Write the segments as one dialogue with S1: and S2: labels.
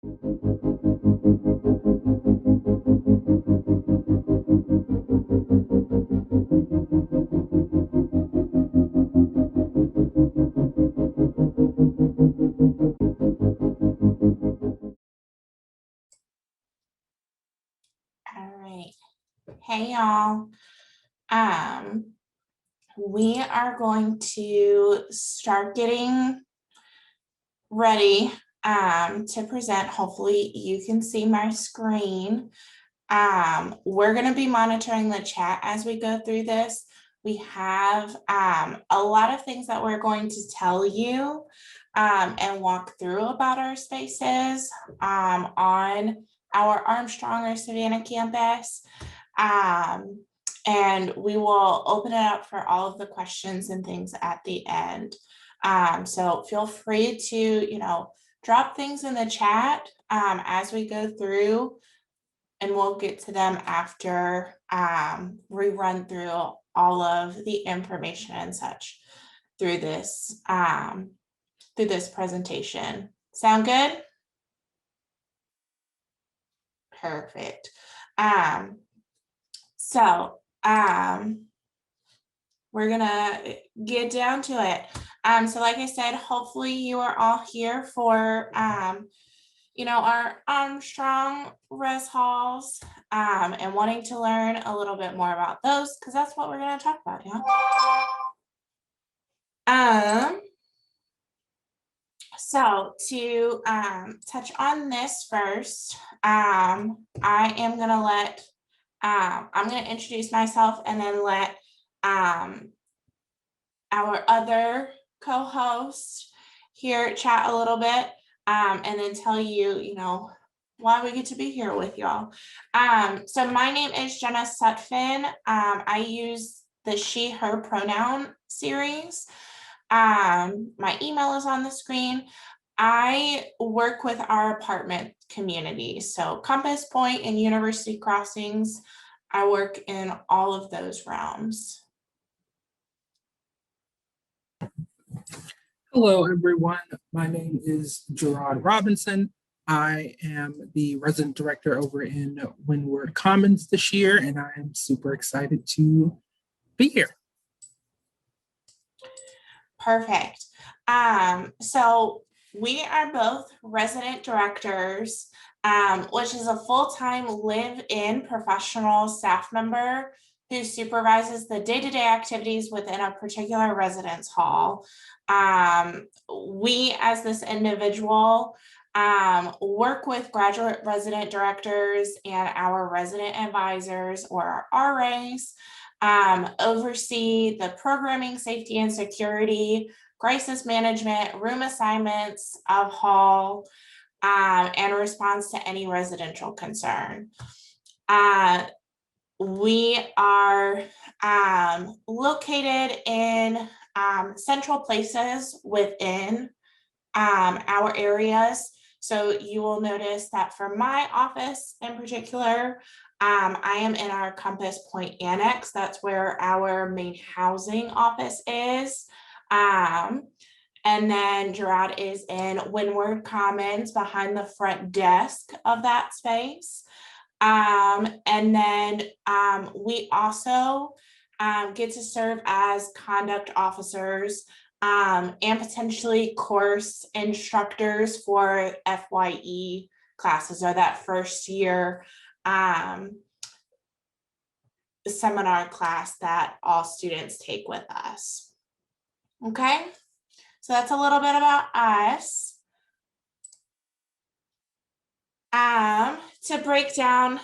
S1: All right. Hey, y'all. We are going to start getting ready to present. Hopefully you can see my screen. We're going to be monitoring the chat as we go through this. We have a lot of things that we're going to tell you and walk through about our spaces on our Armstrong or Savannah campus. And we will open it up for all of the questions and things at the end. So feel free to, drop things in the chat as we go through, and we'll get to them after we run through all of the information and such through this presentation. Sound good? Perfect. So we're gonna get down to it. So like I said, hopefully you are all here for our Armstrong res halls and wanting to learn a little bit more about those, because that's what we're going to talk about. So to touch on this first, I'm going to introduce myself and then let our other co-host here chat a little bit. And then tell you, why we get to be here with y'all. So my name is Jenna Sutphin. I use the she, her pronoun series. My email is on the screen. I work with our apartment community. So Compass Point and University Crossings, I work in all of those realms.
S2: Hello, everyone. My name is Gerard Robinson. I am the resident director over in Windward Commons this year, and I am super excited to be here.
S1: Perfect. So we are both resident directors, which is a full-time live-in professional staff member who supervises the day-to-day activities within a particular residence hall. We, as this individual, work with graduate resident directors and our resident advisors, or our RAs, oversee the programming, safety and security, crisis management, room assignments of hall, and response to any residential concern. We are located in central places within our areas. So you will notice that for my office in particular, I am in our Compass Point Annex. That's where our main housing office is. And then Gerard is in Windward Commons behind the front desk of that space. And then we also get to serve as conduct officers and potentially course instructors for FYE classes, or that first year seminar class that all students take with us. Okay, so that's a little bit about us. To break down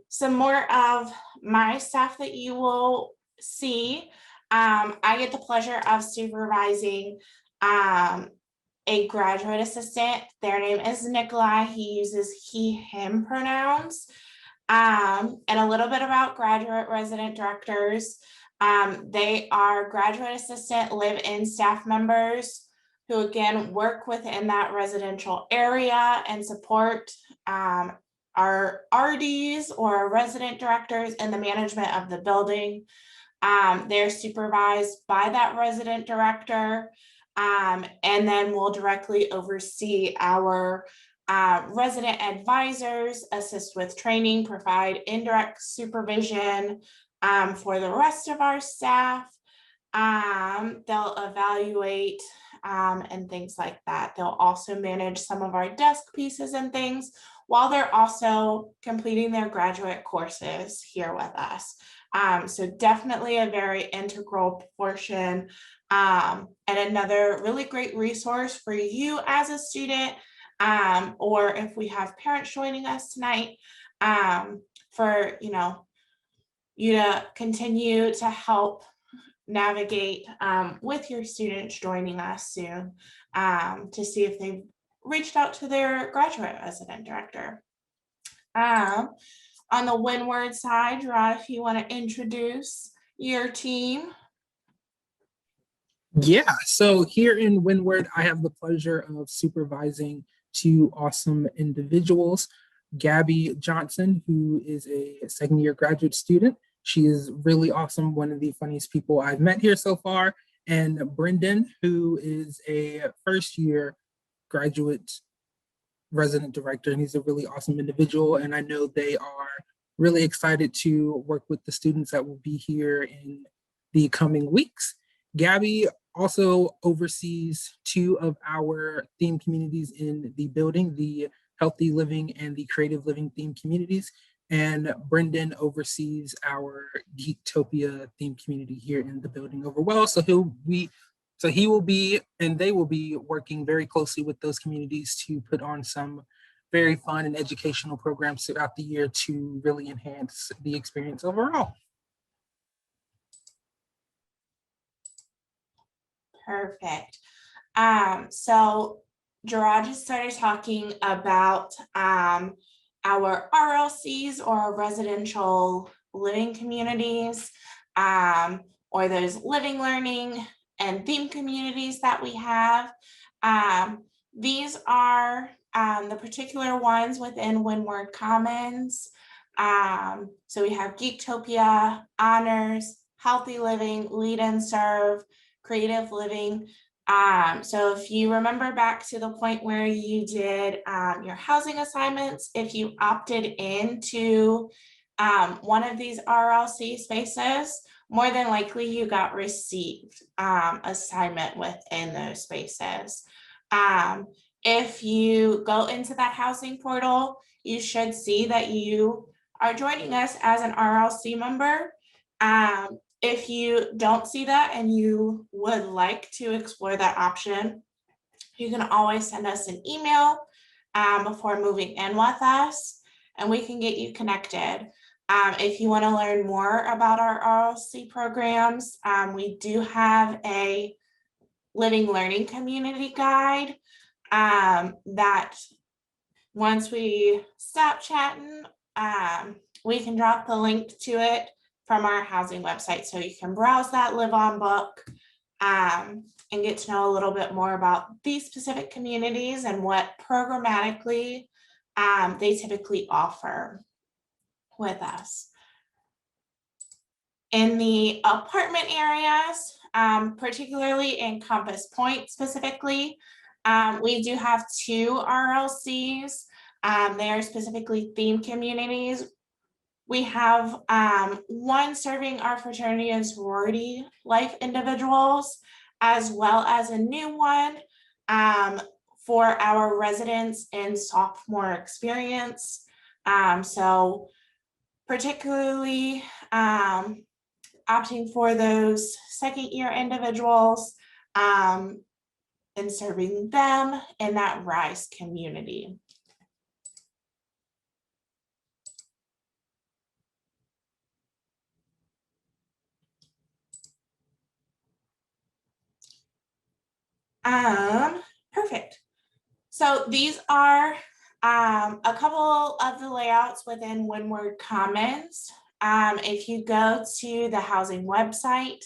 S1: some more of my staff that you will see, I get the pleasure of supervising a graduate assistant. Their name is Nikolai. He uses he, him pronouns. And a little bit about graduate resident directors. They are graduate assistant live-in staff members who again work within that residential area and support our RDs or resident directors in the management of the building. They're supervised by that resident director, and then will directly oversee our Resident advisors assist with training, provide indirect supervision for the rest of our staff. They'll evaluate and things like that. They'll also manage some of our desk pieces and things while they're also completing their graduate courses here with us. So definitely a very integral portion and another really great resource for you as a student, or if we have parents joining us tonight, for you to continue to help navigate with your students joining us soon, to see if they've reached out to their graduate resident director. On the Windward side, Gerard, if you want to introduce your team.
S2: Yeah, so here in Windward, I have the pleasure of supervising two awesome individuals. Gabby Johnson, who is a second year graduate student. She is really awesome, one of the funniest people I've met here so far. And Brendan, who is a first year graduate resident director, and he's a really awesome individual. And I know they are really excited to work with the students that will be here in the coming weeks. Gabby also oversees two of our theme communities in the building, the Healthy Living and the Creative Living theme communities. And Brendan oversees our Geektopia theme community here in the building overall. So he will be, and they will be working very closely with those communities to put on some very fun and educational programs throughout the year to really enhance the experience overall.
S1: Perfect. So Gerard just started talking about our RLCs, or residential living communities, or those living, learning, and theme communities that we have. These are the particular ones within Windward Commons. So we have Geektopia, Honors, Healthy Living, Lead and Serve, Creative Living. So if you remember back to the point where you did your housing assignments, if you opted into one of these RLC spaces, more than likely you got received assignment within those spaces. If you go into that housing portal, you should see that you are joining us as an RLC member. If you don't see that and you would like to explore that option, you can always send us an email before moving in with us, and we can get you connected. If you want to learn more about our RLC programs, we do have a living learning community guide that once we stop chatting, we can drop the link to it from our housing website, so you can browse that Live On book and get to know a little bit more about these specific communities and what programmatically they typically offer with us. In the apartment areas, particularly in Compass Point specifically, we do have two RLCs. They are specifically themed communities. We have one serving our fraternity and sorority life individuals, as well as a new one for our residents in sophomore experience. So particularly opting for those second year individuals and serving them in that RISE community. Perfect. So these are a couple of the layouts within Windward Commons. If you go to the housing website,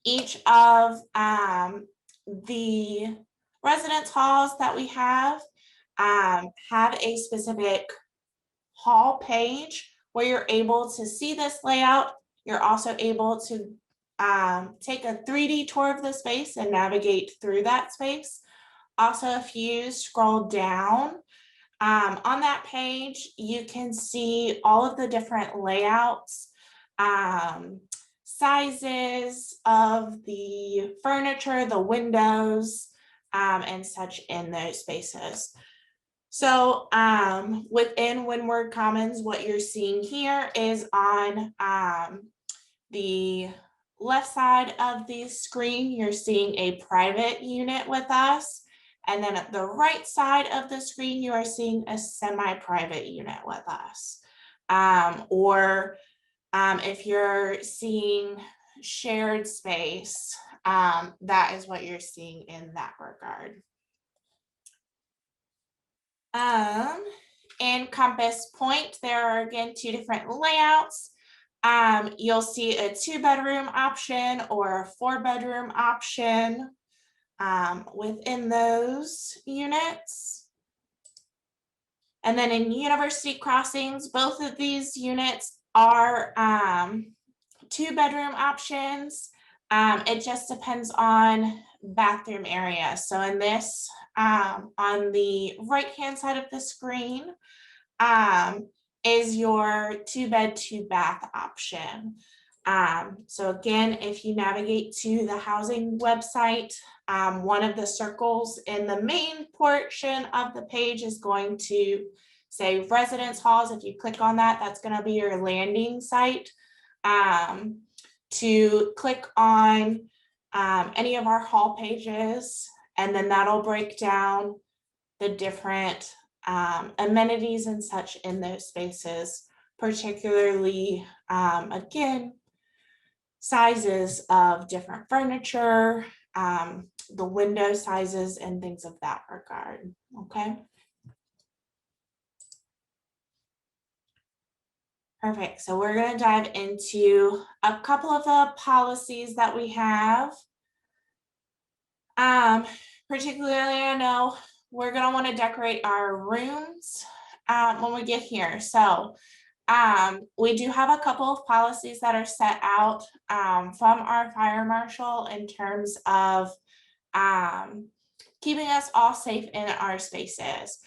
S1: each of the residence halls that we have a specific hall page where you're able to see this layout. You're also able to take a 3D tour of the space and navigate through that space. Also, if you scroll down, On that page, you can see all of the different layouts, sizes of the furniture, the windows, and such in those spaces. So within Windward Commons, what you're seeing here is on the left side of the screen, you're seeing a private unit with us. And then at the right side of the screen, you are seeing a semi-private unit with us. If you're seeing shared space, that is what you're seeing in that regard. In Compass Point, there are again 2 different layouts. You'll see a 2-bedroom option or a 4-bedroom option within those units. And then in University Crossings, both of these units are 2-bedroom options. It just depends on bathroom area. So in this, on the right-hand side of the screen, is your 2-bed, 2-bath option. So again, if you navigate to the housing website, one of the circles in the main portion of the page is going to say residence halls. If you click on that, that's going to be your landing site. To click on any of our hall pages, and then that'll break down the different amenities and such in those spaces, particularly, again, sizes of different furniture, the window sizes and things of that regard, okay? Perfect, so we're gonna dive into a couple of the policies that we have. Particularly, I know we're gonna wanna decorate our rooms when we get here. So we do have a couple of policies that are set out from our fire marshal in terms of keeping us all safe in our spaces.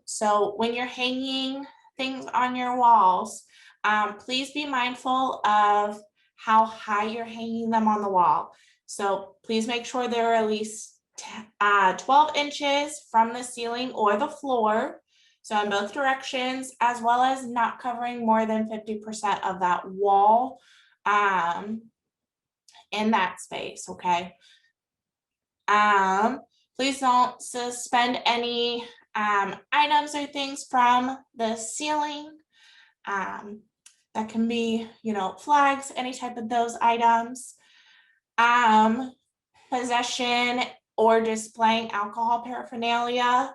S1: So when you're hanging things on your walls, please be mindful of how high you're hanging them on the wall. So please make sure they're at least 12 inches from the ceiling or the floor. So in both directions, as well as not covering more than 50% of that wall in that space, okay? Please don't suspend any items or things from the ceiling. That can be, you know, flags, any type of those items. Possession or displaying alcohol paraphernalia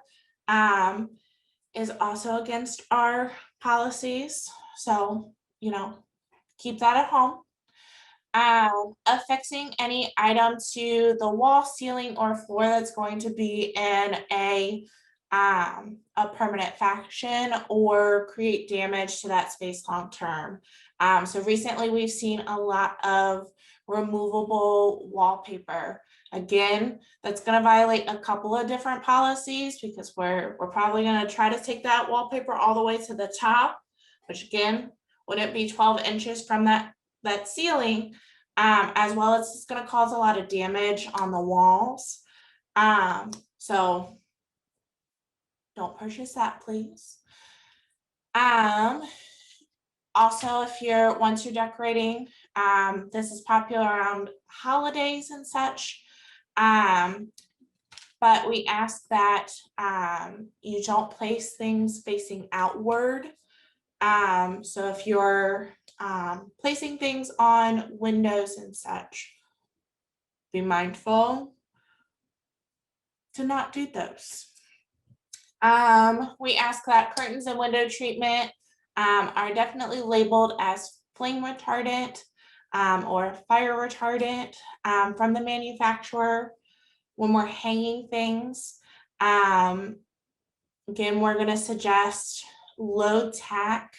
S1: is also against our policies. So, you know, keep that at home. Affixing any item to the wall, ceiling, or floor that's going to be in a permanent fashion or create damage to that space long term. So recently we've seen a lot of removable wallpaper. Again, that's going to violate a couple of different policies because we're probably going to try to take that wallpaper all the way to the top, which again wouldn't be 12 inches from that ceiling, as well as it's going to cause a lot of damage on the walls. So don't purchase that, please. Also, if once you're decorating, this is popular around holidays and such, but we ask that you don't place things facing outward. So if you're placing things on windows and such, be mindful to not do those. We ask that curtains and window treatment are definitely labeled as flame retardant or fire retardant from the manufacturer when we're hanging things. Again, we're going to suggest low tack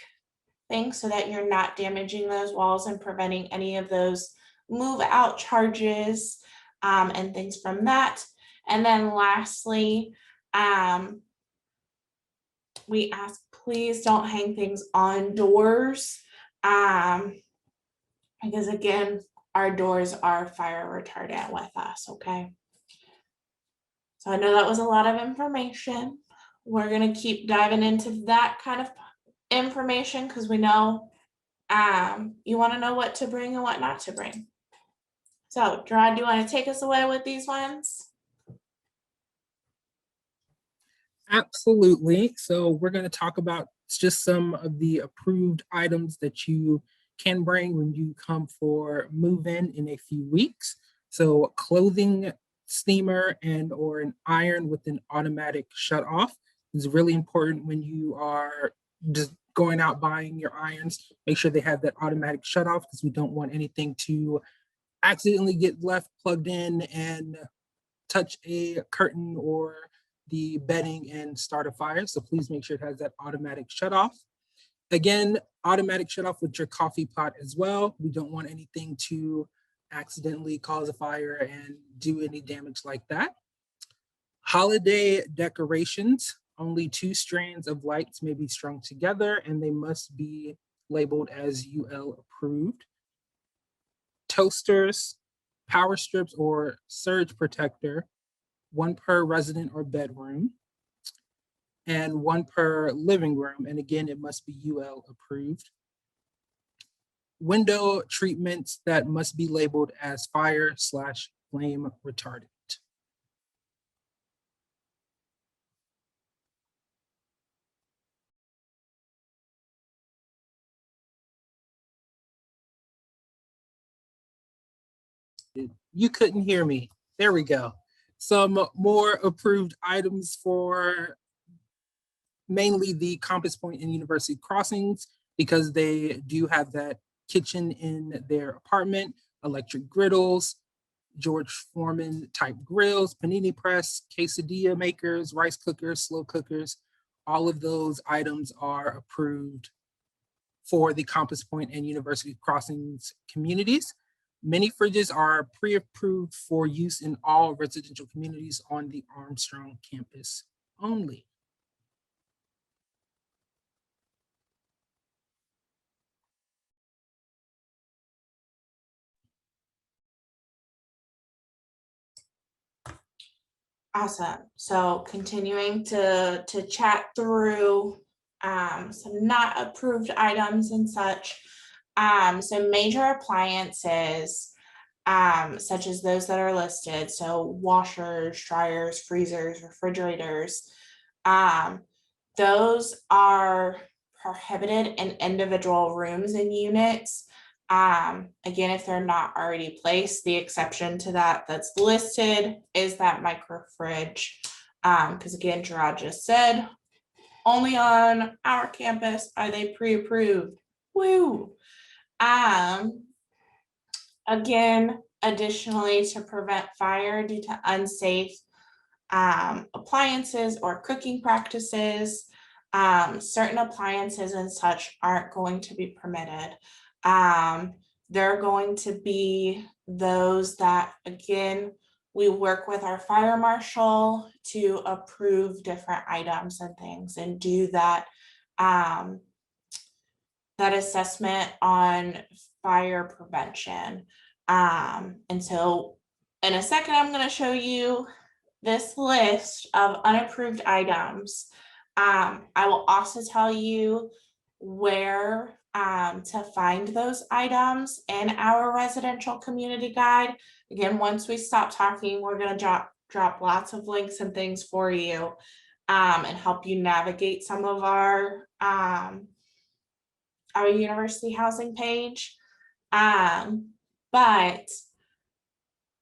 S1: things so that you're not damaging those walls and preventing any of those move out charges and things from that. And then lastly, we ask, please don't hang things on doors. Because again, our doors are fire retardant with us, okay? So I know that was a lot of information. We're gonna keep diving into that kind of information because we know you want to know what to bring and what not to bring. So, Gerard, do you want to take us away with these ones?
S2: Absolutely. So we're going to talk about just some of the approved items that you can bring when you come for move-in a few weeks. So clothing steamer and or an iron with an automatic shut off is really important when you are just going out buying your irons. Make sure they have that automatic shut off because we don't want anything to accidentally get left plugged in and touch a curtain or the bedding and start a fire. So please make sure it has that automatic shut off. Again, automatic shut off with your coffee pot as well. We don't want anything to accidentally cause a fire and do any damage like that. Holiday decorations, only 2 strands of lights may be strung together and they must be labeled as UL approved. Toasters, power strips or surge protector, 1 per resident or bedroom, and 1 per living room. And again, it must be UL approved. Window treatments that must be labeled as fire/flame retardant. You couldn't hear me. There we go. Some more approved items for mainly the Compass Point and University Crossings because they do have that kitchen in their apartment, electric griddles, George Foreman type grills, panini press, quesadilla makers, rice cookers, slow cookers. All of those items are approved for the Compass Point and University Crossings communities. Many fridges are pre-approved for use in all residential communities on the Armstrong campus only.
S1: Awesome. So continuing to chat through some not approved items and such. So major appliances, such as those that are listed, so washers, dryers, freezers, refrigerators, those are prohibited in individual rooms and units. Again, if they're not already placed, the exception to that that's listed is that micro fridge. Because again, Gerard just said, only on our campus are they pre-approved. Woo! Again, additionally, to prevent fire due to unsafe appliances or cooking practices, certain appliances and such aren't going to be permitted. There are going to be those that, again, we work with our fire marshal to approve different items and things and do that that assessment on fire prevention. And so in a second, I'm going to show you this list of unapproved items. I will also tell you where to find those items in our residential community guide. Again, once we stop talking, we're going to drop lots of links and things for you and help you navigate some of our university housing page. But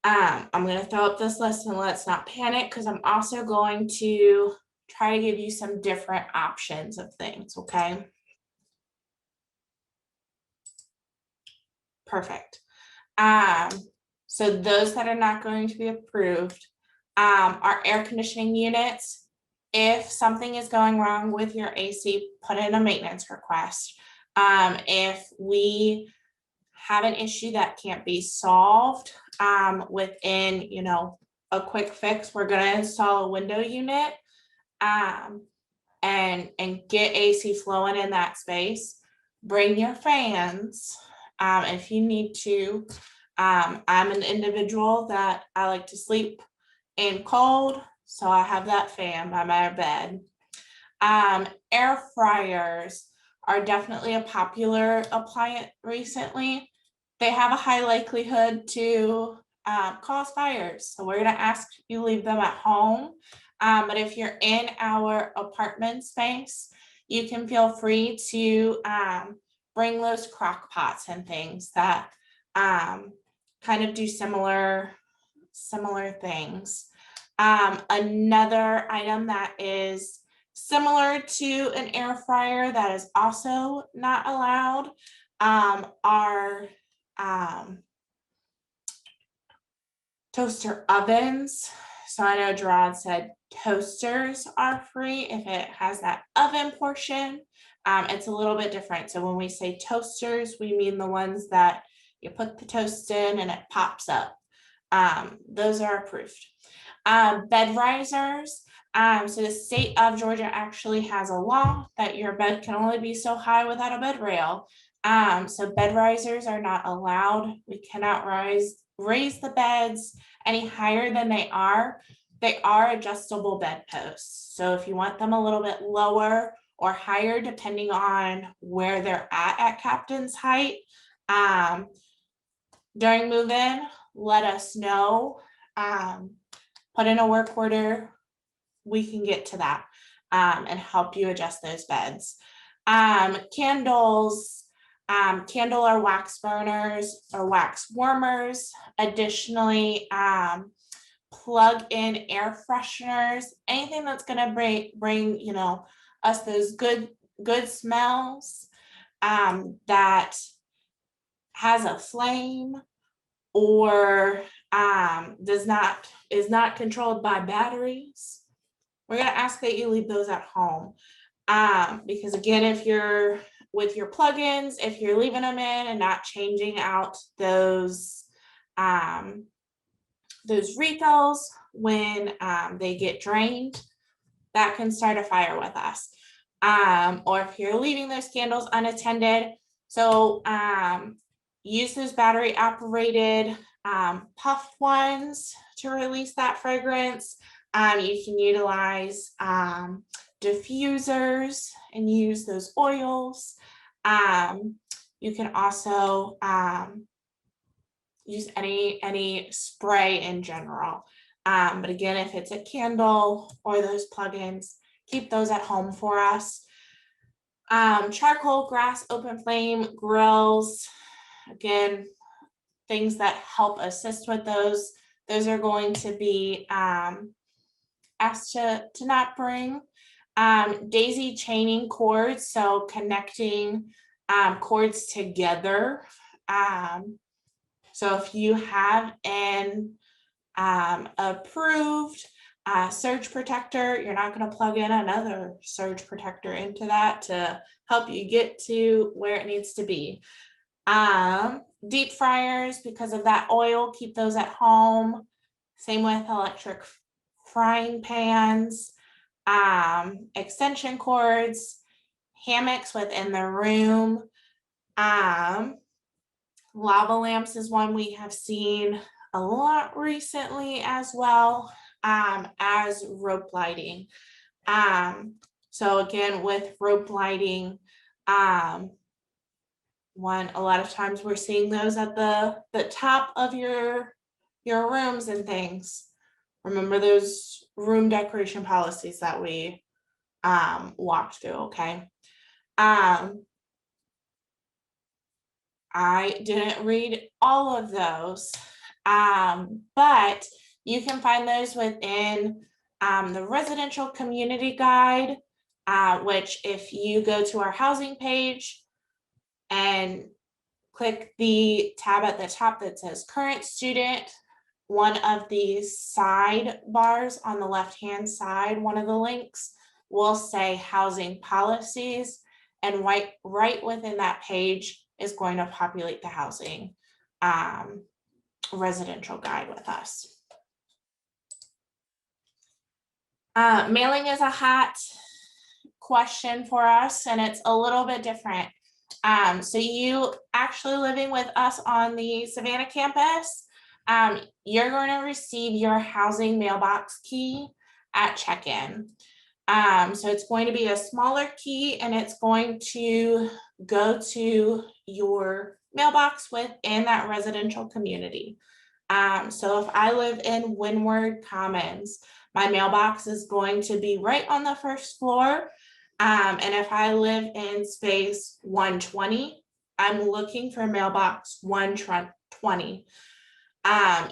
S1: I'm going to throw up this list and let's not panic because I'm also going to try to give you some different options of things, okay? Perfect. So those that are not going to be approved are air conditioning units. If something is going wrong with your AC, put in a maintenance request. If we have an issue that can't be solved within, a quick fix, we're going to install a window unit. and get AC flowing in that space. Bring your fans if you need to. I'm an individual that I like to sleep in cold, so I have that fan by my bed. Air fryers are definitely a popular appliance recently. They have a high likelihood to cause fires. So we're going to ask you leave them at home. But if you're in our apartment space, you can feel free to bring those crock pots and things that kind of do similar things. Another item that is similar to an air fryer that is also not allowed are toaster ovens. So I know Gerard said toasters are free if it has that oven portion. It's a little bit different. So when we say toasters, we mean the ones that you put the toast in and it pops up. Those are approved. Bed risers. So the state of Georgia actually has a law that your bed can only be so high without a bed rail. So bed risers are not allowed. We cannot raise the beds any higher than they are. They are adjustable bed posts. So if you want them a little bit lower or higher, depending on where they're at captain's height, during move-in, let us know. Put in a work order. We can get to that and help you adjust those beds. Candles. Candle or wax burners or wax warmers. Additionally, plug in air fresheners, anything that's going to bring us those good smells that has a flame or is not controlled by batteries. We're going to ask that you leave those at home because again, if you're with your plugins, if you're leaving them in and not changing out those refills when they get drained, that can start a fire with us. Or if you're leaving those candles unattended, so use those battery operated puff ones to release that fragrance. You can utilize diffusers and use those oils. You can also use any spray in general. But again, if it's a candle or those plugins, keep those at home for us. Charcoal, grass, open flame, grills, again, things that help assist with those. Those are going to be asked to not bring. Daisy chaining cords, so connecting cords together. So if you have an approved surge protector, you're not going to plug in another surge protector into that to help you get to where it needs to be. Deep fryers, because of that oil, keep those at home. Same with electric frying pans, extension cords, hammocks within the room. Lava lamps is one we have seen a lot recently as well, as rope lighting. So again, with rope lighting, a lot of times we're seeing those at the top of your rooms and things. Remember those room decoration policies that we walked through, okay? I didn't read all of those, but you can find those within the residential community guide, which if you go to our housing page and click the tab at the top that says current student, one of the side bars on the left-hand side, one of the links will say housing policies, and right within that page is going to populate the housing residential guide with us. Mailing is a hot question for us, and it's a little bit different. So you actually living with us on the Savannah campus, you're going to receive your housing mailbox key at check-in. So it's going to be a smaller key, and it's going to go to your mailbox within that residential community. So if I live in Windward Commons, my mailbox is going to be right on the first floor. And if I live in space 120, I'm looking for mailbox 120.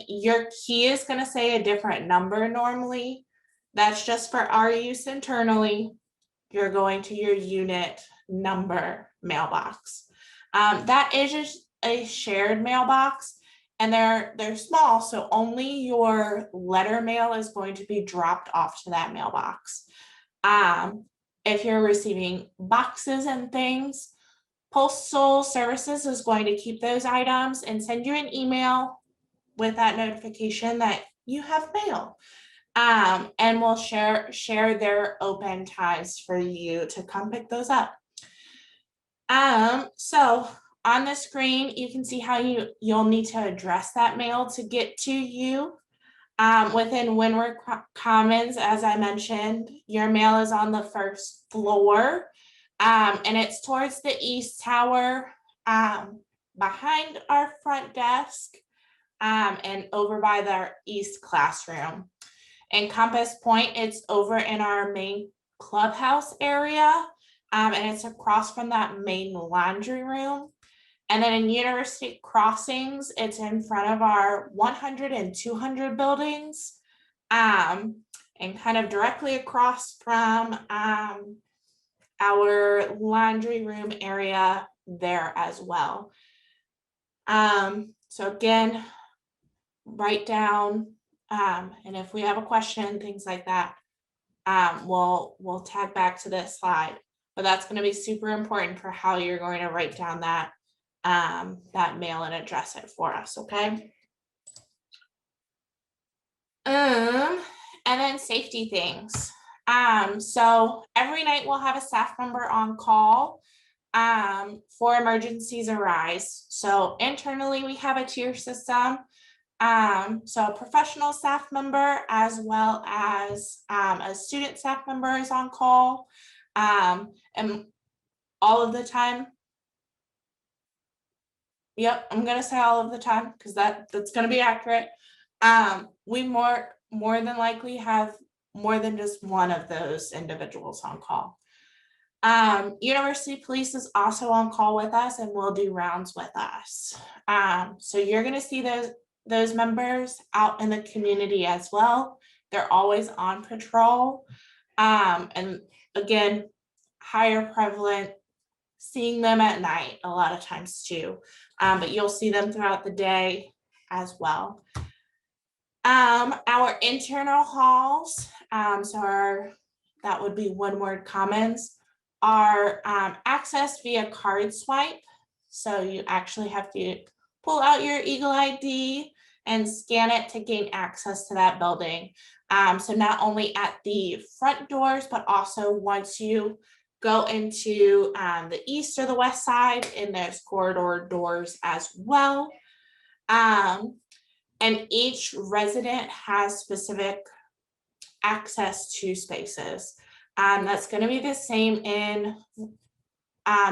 S1: Your key is going to say a different number normally. That's just for our use internally. You're going to your unit number mailbox. That is just a shared mailbox, and they're small, so only your letter mail is going to be dropped off to that mailbox. If you're receiving boxes and things, Postal Services is going to keep those items and send you an email with that notification that you have mail. And we'll share their open times for you to come pick those up. So on the screen, you can see how you'll need to address that mail to get to you. Within Windward Commons, as I mentioned, your mail is on the first floor, and it's towards the east tower, behind our front desk, and over by the east classroom. In Compass Point, it's over in our main clubhouse area, and it's across from that main laundry room. And then in University Crossings, it's in front of our 100 and 200 buildings, and kind of directly across from our laundry room area there as well. So again, write down, and if we have a question, things like that, we'll tag back to this slide. But that's going to be super important for how you're going to write down that mail and address it for us, okay? And then safety things. So every night we'll have a staff member on call for emergencies arise. So internally we have a tier system. So a professional staff member as well as a student staff member is on call. And all of the time, yep, I'm gonna say all of the time because that's gonna be accurate. We more than likely have more than just one of those individuals on call. University Police is also on call with us and will do rounds with us. So you're gonna see those members out in the community as well. They're always on patrol. And again, higher prevalent seeing them at night a lot of times too, but you'll see them throughout the day as well. Our internal halls, so that would be Windward Commons, are accessed via card swipe. So you actually have to pull out your Eagle ID and scan it to gain access to that building. So not only at the front doors, but also once you go into the east or the west side in those corridor doors as well. And each resident has specific access to spaces. That's going to be the same in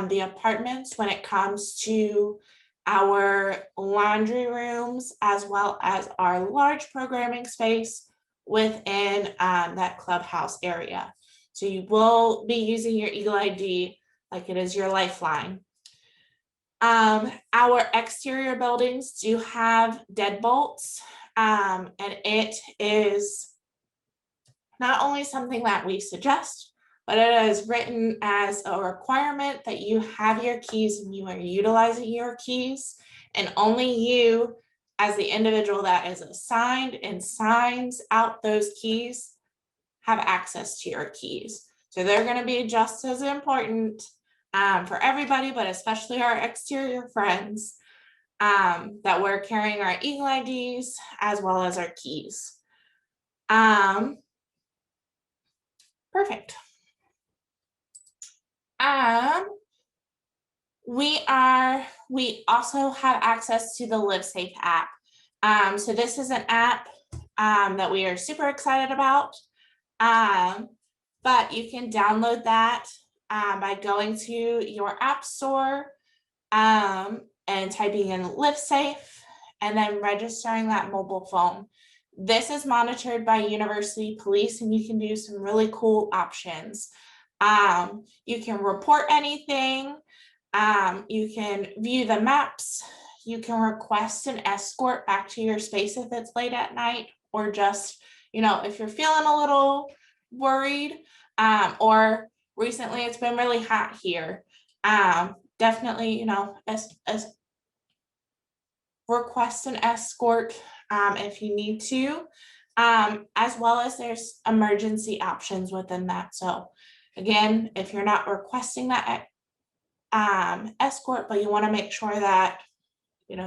S1: the apartments when it comes to our laundry rooms, as well as our large programming space within that clubhouse area. So you will be using your Eagle ID like it is your lifeline. Our exterior buildings do have deadbolts, and it is not only something that we suggest, but it is written as a requirement that you have your keys and you are utilizing your keys, and only you as the individual that is assigned and signs out those keys have access to your keys. So they're going to be just as important for everybody, but especially our exterior friends, that we're carrying our Eagle IDs as well as our keys. Perfect. We also have access to the LiveSafe app. So this is an app that we are super excited about. But you can download that by going to your app store and typing in LiveSafe and then registering that mobile phone. This is monitored by University Police, and you can do some really cool options. You can report anything. You can view the maps. You can request an escort back to your space if it's late at night, or just, if you're feeling a little worried, or recently it's been really hot here. Definitely, as request an escort if you need to, as well as there's emergency options within that. So again, if you're not requesting that escort, but you want to make sure that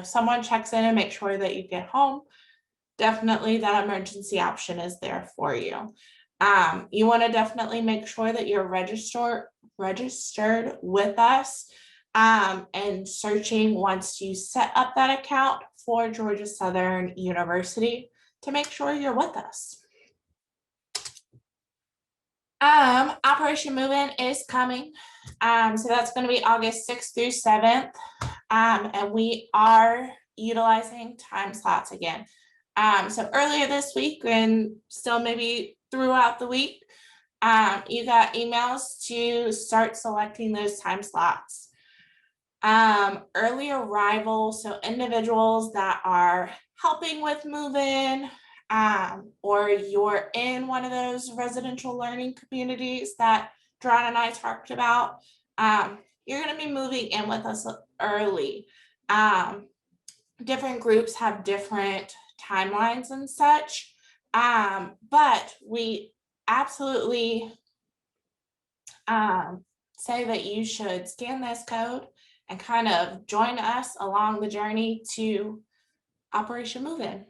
S1: someone checks in and make sure that you get home, definitely that emergency option is there for you. You want to definitely make sure that you're registered with us, and searching once you set up that account for Georgia Southern University to make sure you're with us. Operation Move-In is coming. So that's going to be August 6th through 7th. And we are utilizing time slots again. So earlier this week and still maybe throughout the week, you got emails to start selecting those time slots. Early arrival, so individuals that are helping with move-in, or you're in one of those residential learning communities that John and I talked about, you're going to be moving in with us early. Different groups have different timelines and such, but we absolutely say that you should scan this code and kind of join us along the journey to Operation Move-In.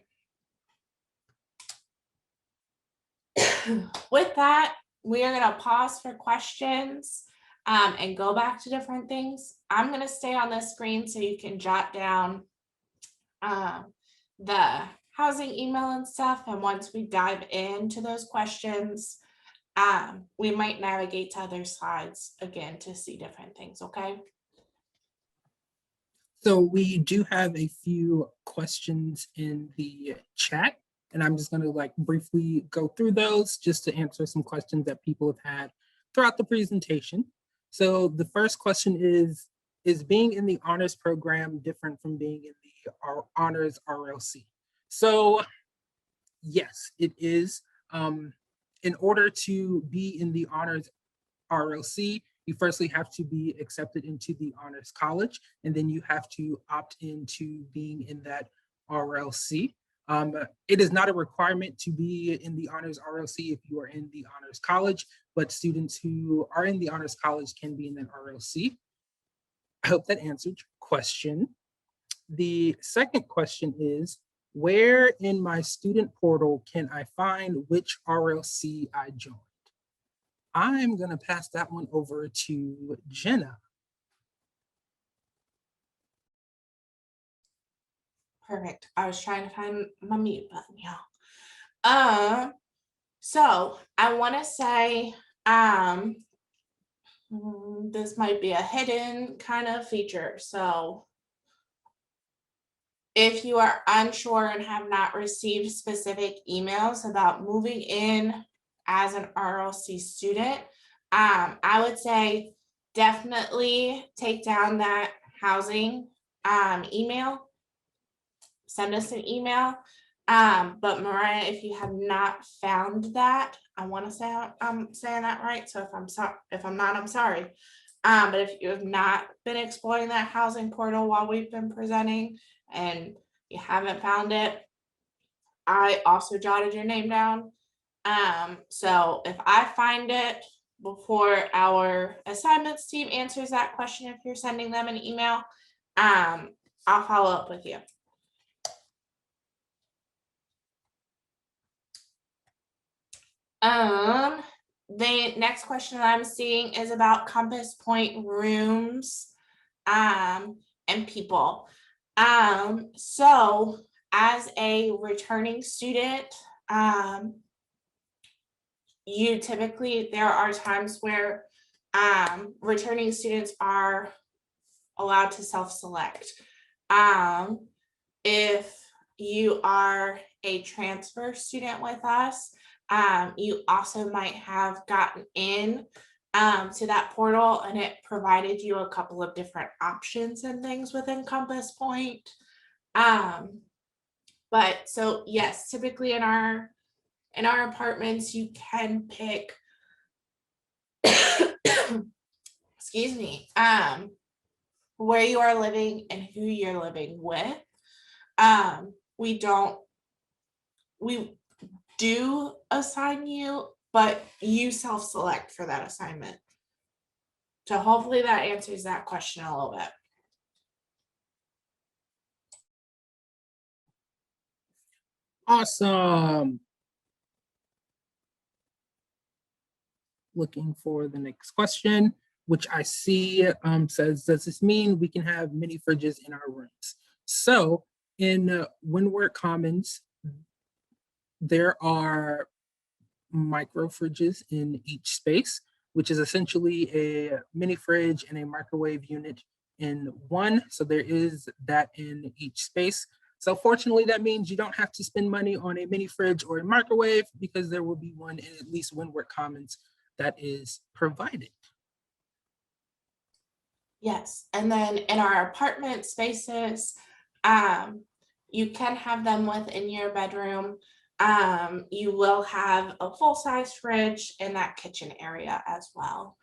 S1: With that, we are going to pause for questions and go back to different things. I'm going to stay on this screen so you can jot down the housing email and stuff. And once we dive into those questions, we might navigate to other slides again to see different things, okay?
S2: So we do have a few questions in the chat, and I'm just going to briefly go through those just to answer some questions that people have had throughout the presentation. So the first question is being in the honors program different from being in the honors RLC? So yes, it is. In order to be in the honors RLC, you firstly have to be accepted into the honors college, and then you have to opt into being in that RLC. It is not a requirement to be in the honors RLC if you are in the honors college, but students who are in the honors college can be in that RLC. I hope that answered your question. The second question is, where in my student portal can I find which RLC I joined? I'm going to pass that one over to Jenna.
S1: Perfect. I was trying to find my mute button, y'all. So I want to say, this might be a hidden kind of feature. So if you are unsure and have not received specific emails about moving in as an RLC student, I would say definitely take down that housing email, send us an email. But Mariah, if you have not found that, I want to say I'm saying that right. So if I'm not, I'm sorry. But if you have not been exploring that housing portal while we've been presenting and you haven't found it, I also jotted your name down. So if I find it before our assignments team answers that question, if you're sending them an email, I'll follow up with you. The next question that I'm seeing is about Compass Point rooms and people. So as a returning student, you typically, there are times where returning students are allowed to self-select. If you are a transfer student with us, you also might have gotten in to that portal, and it provided you a couple of different options and things within Compass Point. But so yes, typically in our apartments, you can pick excuse me, where you are living and who you're living with. We do assign you, but you self-select for that assignment. So hopefully that answers that question a little bit.
S2: Awesome. Looking for the next question, which I see says, does this mean we can have mini fridges in our rooms? So in Windward Commons, there are micro fridges in each space, which is essentially a mini fridge and a microwave unit in one. So there is that in each space. So fortunately, that means you don't have to spend money on a mini fridge or a microwave, because there will be one in at least Windward Commons that is provided.
S1: Yes, and then in our apartment spaces, you can have them within your bedroom. You will have a full-size fridge in that kitchen area as well.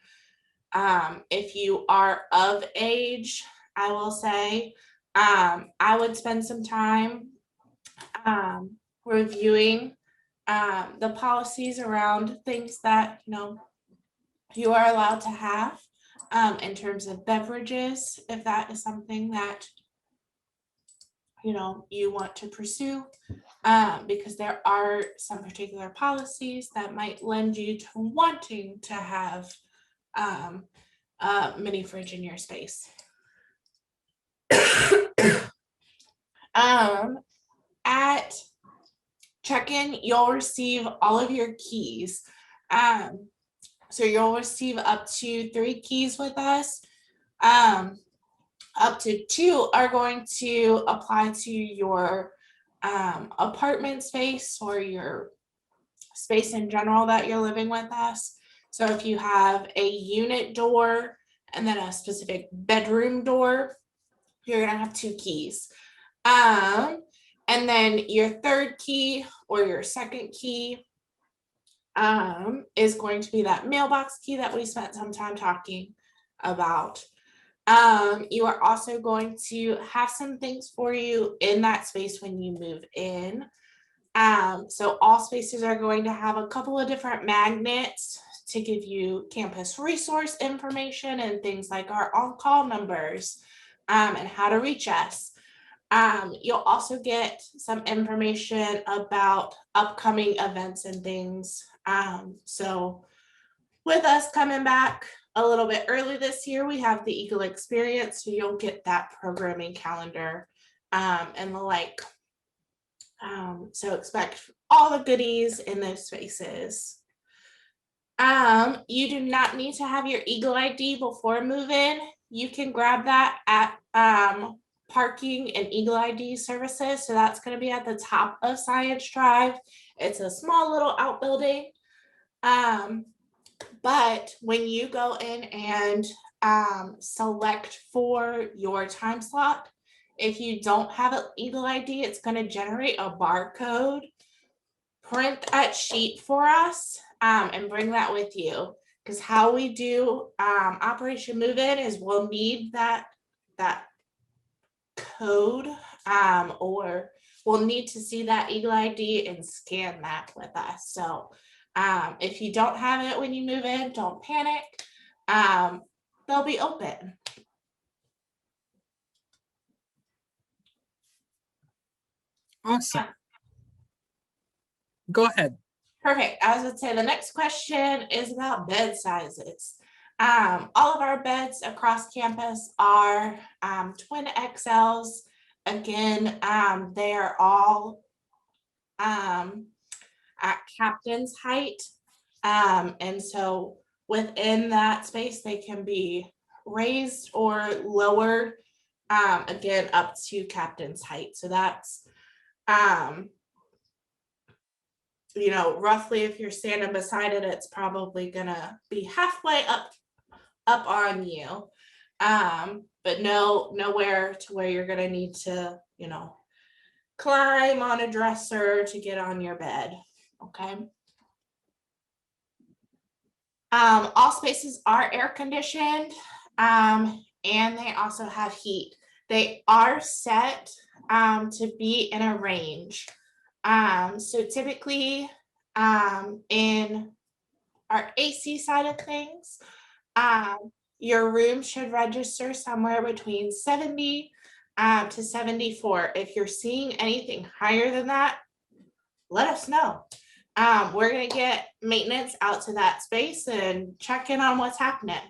S1: If you are of age, I will say, I would spend some time reviewing the policies around things that you are allowed to have in terms of beverages, if that is something that you want to pursue, because there are some particular policies that might lend you to wanting to have a mini fridge in your space. At check-in, you'll receive all of your keys. So you'll receive up to 3 keys with us. Up to 2 are going to apply to your apartment space or your space in general that you're living with us. So if you have a unit door and then a specific bedroom door, you're gonna have 2 keys. And then your 3rd key or your 2nd key is going to be that mailbox key that we spent some time talking about. You are also going to have some things for you in that space when you move in. So all spaces are going to have a couple of different magnets to give you campus resource information and things like our on-call numbers and how to reach us. You'll also get some information about upcoming events and things. So with us coming back a little bit early this year, we have the Eagle Experience, so you'll get that programming calendar and the like. So expect all the goodies in those spaces. You do not need to have your Eagle ID before move-in. You can grab that at parking and Eagle ID services. So that's going to be at the top of Science Drive. It's a small little outbuilding. But when you go in and select for your time slot, if you don't have an Eagle ID, it's going to generate a barcode. Print that sheet for us and bring that with you, because how we do Operation Move In is we'll need that code or we'll need to see that Eagle ID and scan that with us. So if you don't have it when you move in, don't panic. They'll be open.
S2: Awesome. Go ahead.
S1: Perfect. I would say the next question is about bed sizes. All of our beds across campus are twin XLs. Again, they are all at captain's height. And so within that space, they can be raised or lowered, again, up to captain's height. So that's, roughly if you're standing beside it, it's probably gonna be halfway up on you. But nowhere to where you're gonna need to, climb on a dresser to get on your bed. Okay. All spaces are air conditioned, and they also have heat. They are set to be in a range. So typically, in our AC side of things, your room should register somewhere between 70 to 74. If you're seeing anything higher than that, let us know. We're going to get maintenance out to that space and check in on what's happening.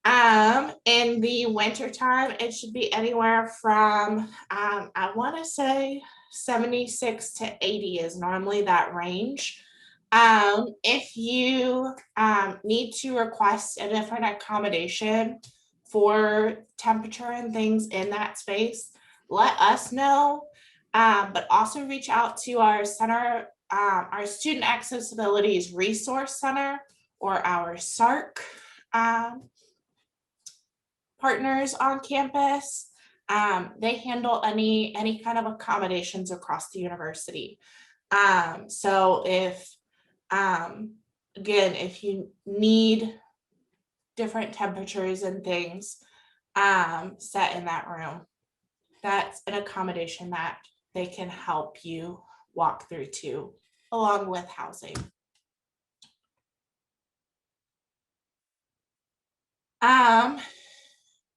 S1: In the wintertime, it should be anywhere from, I want to say 76 to 80 is normally that range. If you need to request a different accommodation for temperature and things in that space, let us know. But also reach out to our center, our Student Accessibilities Resource Center, or our SARC partners on campus. They handle any kind of accommodations across the university. So if, again, if you need different temperatures and things set in that room, that's an accommodation that they can help you walk through too, along with housing.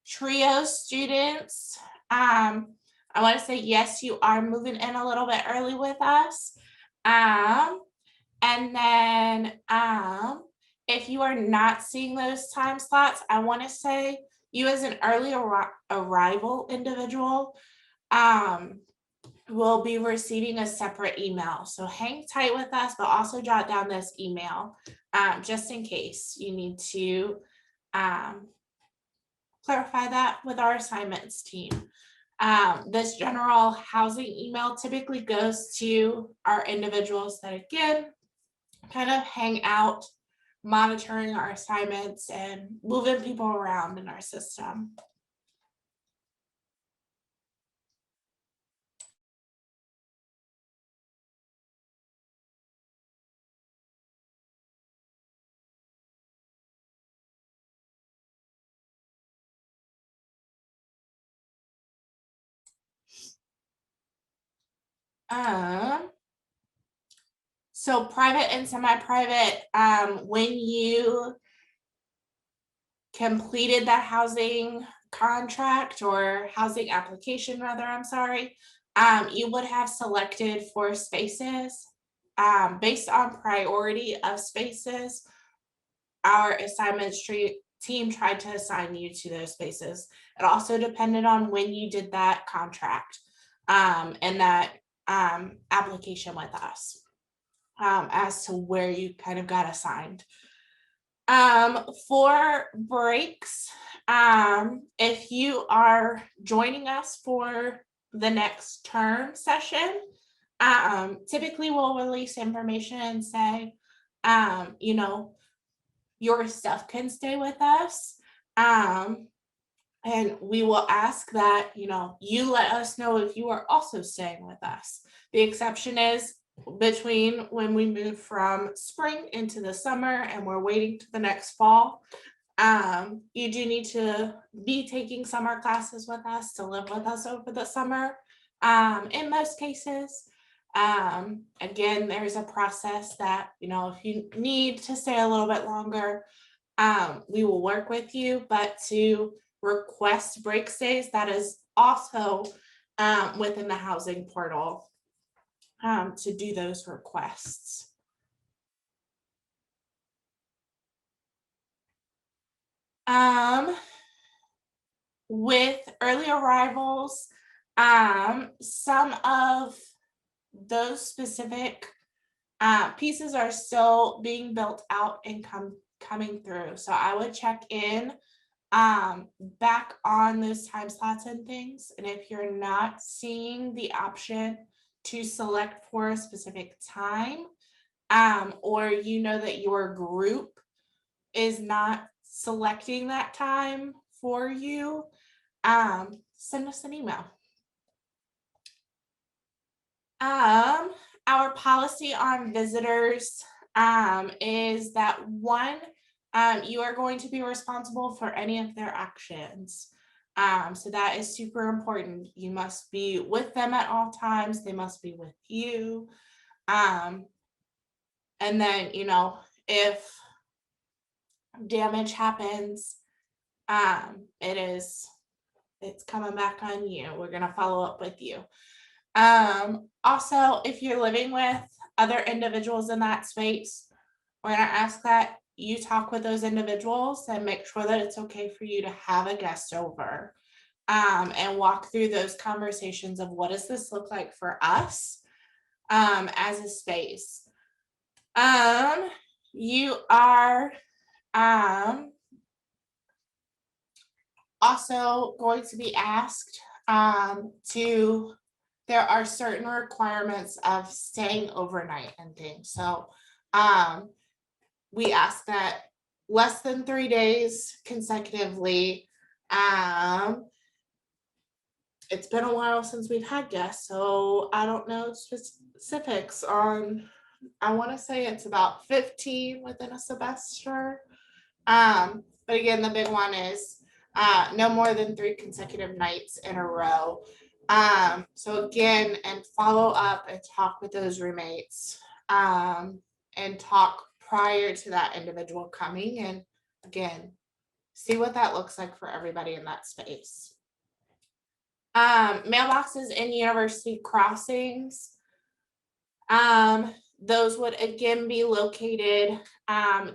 S1: Trio students, I want to say yes, you are moving in a little bit early with us. And then if you are not seeing those time slots, I want to say you as an early arrival individual will be receiving a separate email. So hang tight with us, but also jot down this email just in case you need to clarify that with our assignments team. This general housing email typically goes to our individuals that, again, kind of hang out, monitoring our assignments and moving people around in our system. So private and semi-private, when you completed that housing contract or housing application rather, I'm sorry, you would have selected for spaces based on priority of spaces. Our assignments team tried to assign you to those spaces. It also depended on when you did that contract and that application with us as to where you kind of got assigned. For breaks, if you are joining us for the next term session, typically we'll release information and say, your stuff can stay with us. And we will ask that, you let us know if you are also staying with us. The exception is between when we move from spring into the summer and we're waiting to the next fall. You do need to be taking summer classes with us to live with us over the summer. In most cases, again, there's a process that, if you need to stay a little bit longer, we will work with you, but to request break stays, that is also within the housing portal to do those requests. With early arrivals, some of those specific pieces are still being built out and coming through. So I would check in back on those time slots and things. And if you're not seeing the option to select for a specific time, or you know that your group is not selecting that time for you, send us an email. Our policy on visitors is that one, you are going to be responsible for any of their actions. So that is super important. You must be with them at all times. They must be with you. And then, if damage happens, it's coming back on you. We're going to follow up with you. Also, if you're living with other individuals in that space, we're going to ask that you talk with those individuals and make sure that it's okay for you to have a guest over, and walk through those conversations of what does this look like for us, as a space. You are, also going to be asked, there are certain requirements of staying overnight and things. So we ask that less than 3 days consecutively. It's been a while since we've had guests, so I don't know specifics on, I want to say it's about 15 within a semester. But again, the big one is no more than 3 consecutive nights in a row. So again, and follow up and talk with those roommates, and talk prior to that individual coming, and again, see what that looks like for everybody in that space. Mailboxes in university crossings. Those would again be located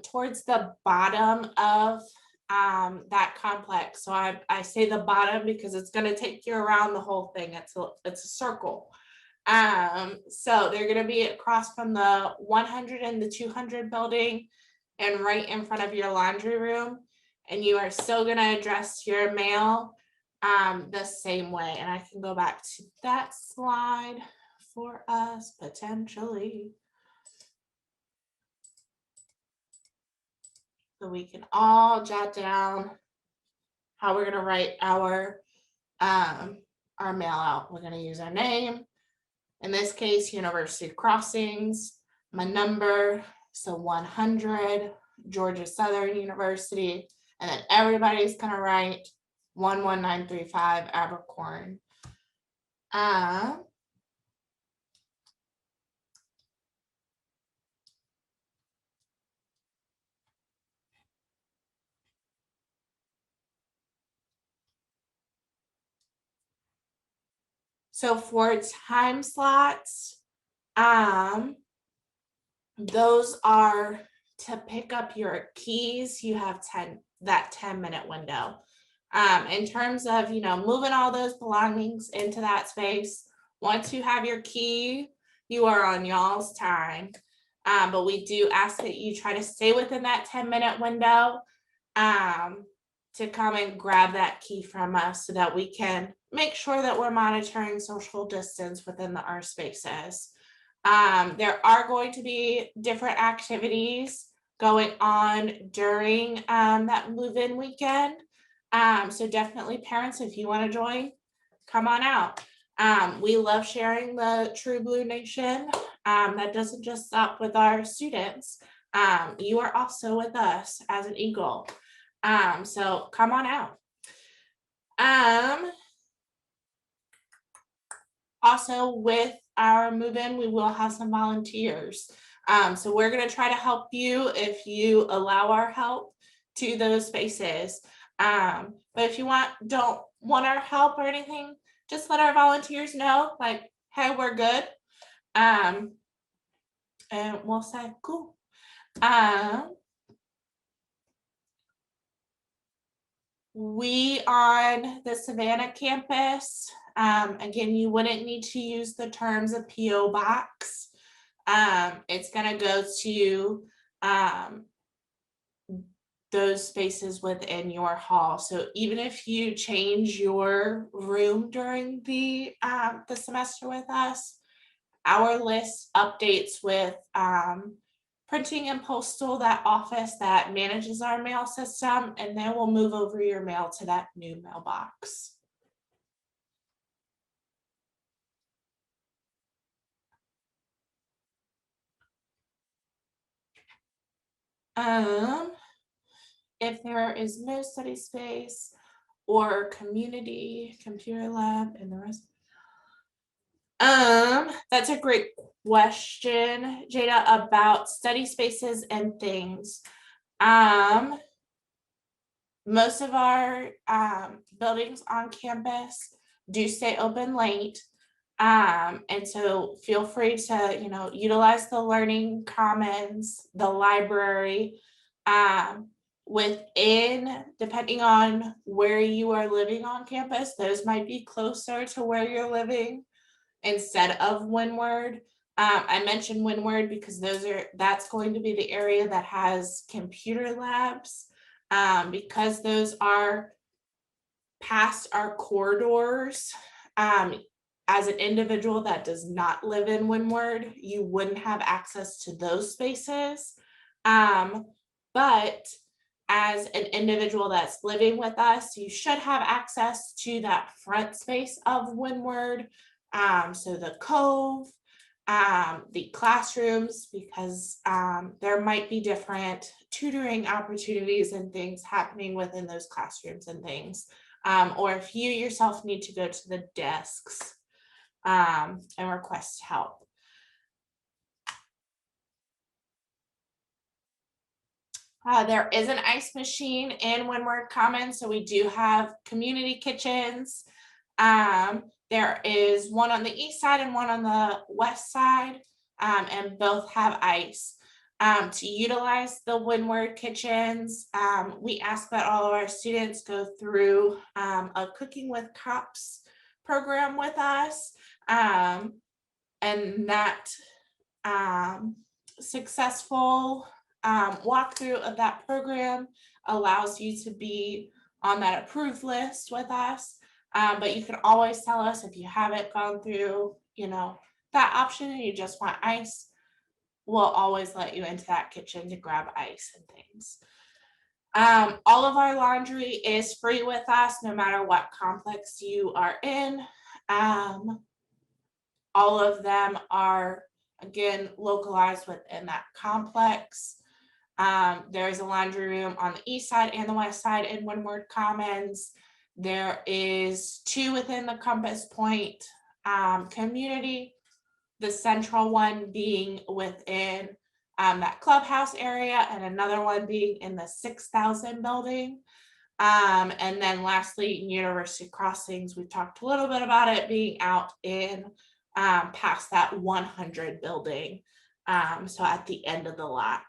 S1: towards the bottom of that complex. So I say the bottom because it's going to take you around the whole thing. It's a circle. So they're going to be across from the 100 and the 200 building and right in front of your laundry room. And you are still going to address your mail the same way. And I can go back to that slide for us potentially, so we can all jot down how we're going to write our mail out. We're going to use our name, in this case University Crossings, my number, so 100 Georgia Southern University, and then everybody's going to write 11935 Abercorn. So for time slots, those are to pick up your keys. You have 10-minute window. In terms of, moving all those belongings into that space, once you have your key, you are on y'all's time. But we do ask that you try to stay within that 10-minute window, to come and grab that key from us so that we can make sure that we're monitoring social distance within our spaces. There are going to be different activities going on during that move-in weekend. So definitely parents, if you want to join, come on out. We love sharing the True Blue Nation. That doesn't just stop with our students. You are also with us as an Eagle. So come on out. Also with our move-in, we will have some volunteers. So we're going to try to help you if you allow our help to those spaces. But if you don't want our help or anything, just let our volunteers know, like, hey, we're good. And we'll say, cool. We on the Savannah campus, again, you wouldn't need to use the terms of PO box. It's gonna go to those spaces within your hall. So even if you change your room during the semester with us, our list updates with printing and postal, that office that manages our mail system, and then we'll move over your mail to that new mailbox. Um, if there is no study space or community computer lab and the rest. That's a great question, Jada, about study spaces and things. Most of our buildings on campus do stay open late. And so feel free to, utilize the learning commons, the library, within, depending on where you are living on campus, those might be closer to where you're living instead of Windward. I mentioned Windward because that's going to be the area that has computer labs, because those are past our corridors. As an individual that does not live in Windward, you wouldn't have access to those spaces. But as an individual that's living with us, you should have access to that front space of Windward. So the cove, the classrooms, because there might be different tutoring opportunities and things happening within those classrooms and things. Or if you yourself need to go to the desks and request help. There is an ice machine in Windward Commons, so we do have community kitchens. There is one on the east side and one on the west side, and both have ice. To utilize the Windward kitchens, we ask that all of our students go through a Cooking with Cups program with us, and that successful walkthrough of that program allows you to be on that approved list with us. But you can always tell us if you haven't gone through, that option and you just want ice. We'll always let you into that kitchen to grab ice and things. All of our laundry is free with us, no matter what complex you are in. All of them are, again, localized within that complex. There's a laundry room on the east side and the west side in Windward Commons. There is 2 within the Compass Point community, the central one being within that clubhouse area and another one being in the 6,000 building. And then lastly, University Crossings, we talked a little bit about it being out in past that 100 building. So at the end of the lot.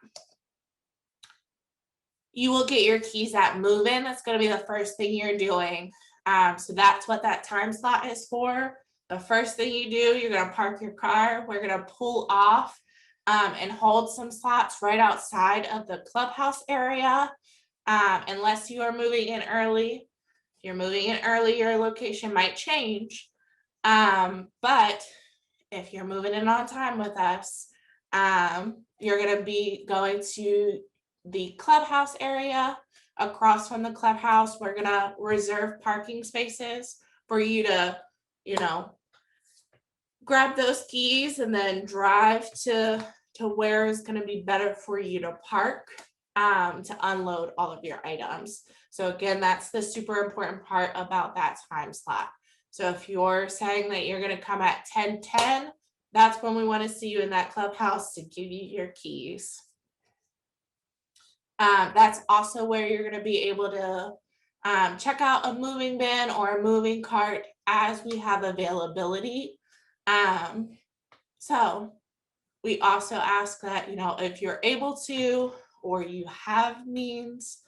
S1: You will get your keys at move-in. That's going to be the first thing you're doing. So that's what that time slot is for. The first thing you do, you're going to park your car. We're going to pull off and hold some slots right outside of the clubhouse area. Unless you are moving in early. If you're moving in early, your location might change. But if you're moving in on time with us, you're going to be going to the clubhouse area. Across from the clubhouse, we're going to reserve parking spaces for you to, grab those keys and then drive to where is going to be better for you to park to unload all of your items. So again, that's the super important part about that time slot. So if you're saying that you're going to come at 10:10, that's when we want to see you in that clubhouse to give you your keys. That's also where you're going to be able to check out a moving bin or a moving cart as we have availability. So we also ask that, if you're able to, or you have means,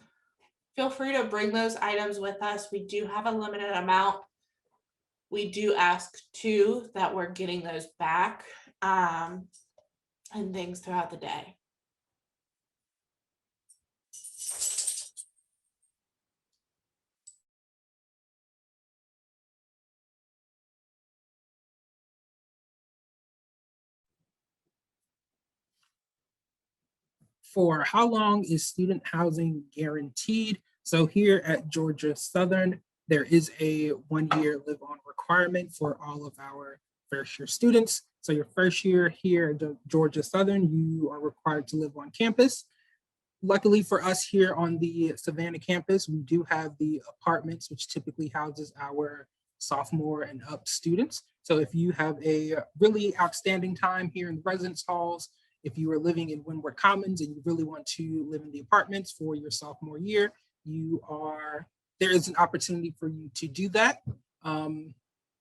S1: feel free to bring those items with us. We do have a limited amount. We do ask too that we're getting those back and things throughout the day.
S2: For how long is student housing guaranteed? So here at Georgia Southern, there is a 1-year live-on requirement for all of our first-year students. So your first year here at Georgia Southern, you are required to live on campus. Luckily for us here on the Savannah campus, we do have the apartments, which typically houses our sophomore and up students. So if you have a really outstanding time here in the residence halls, if you are living in Windward Commons and you really want to live in the apartments for your sophomore year, there is an opportunity for you to do that.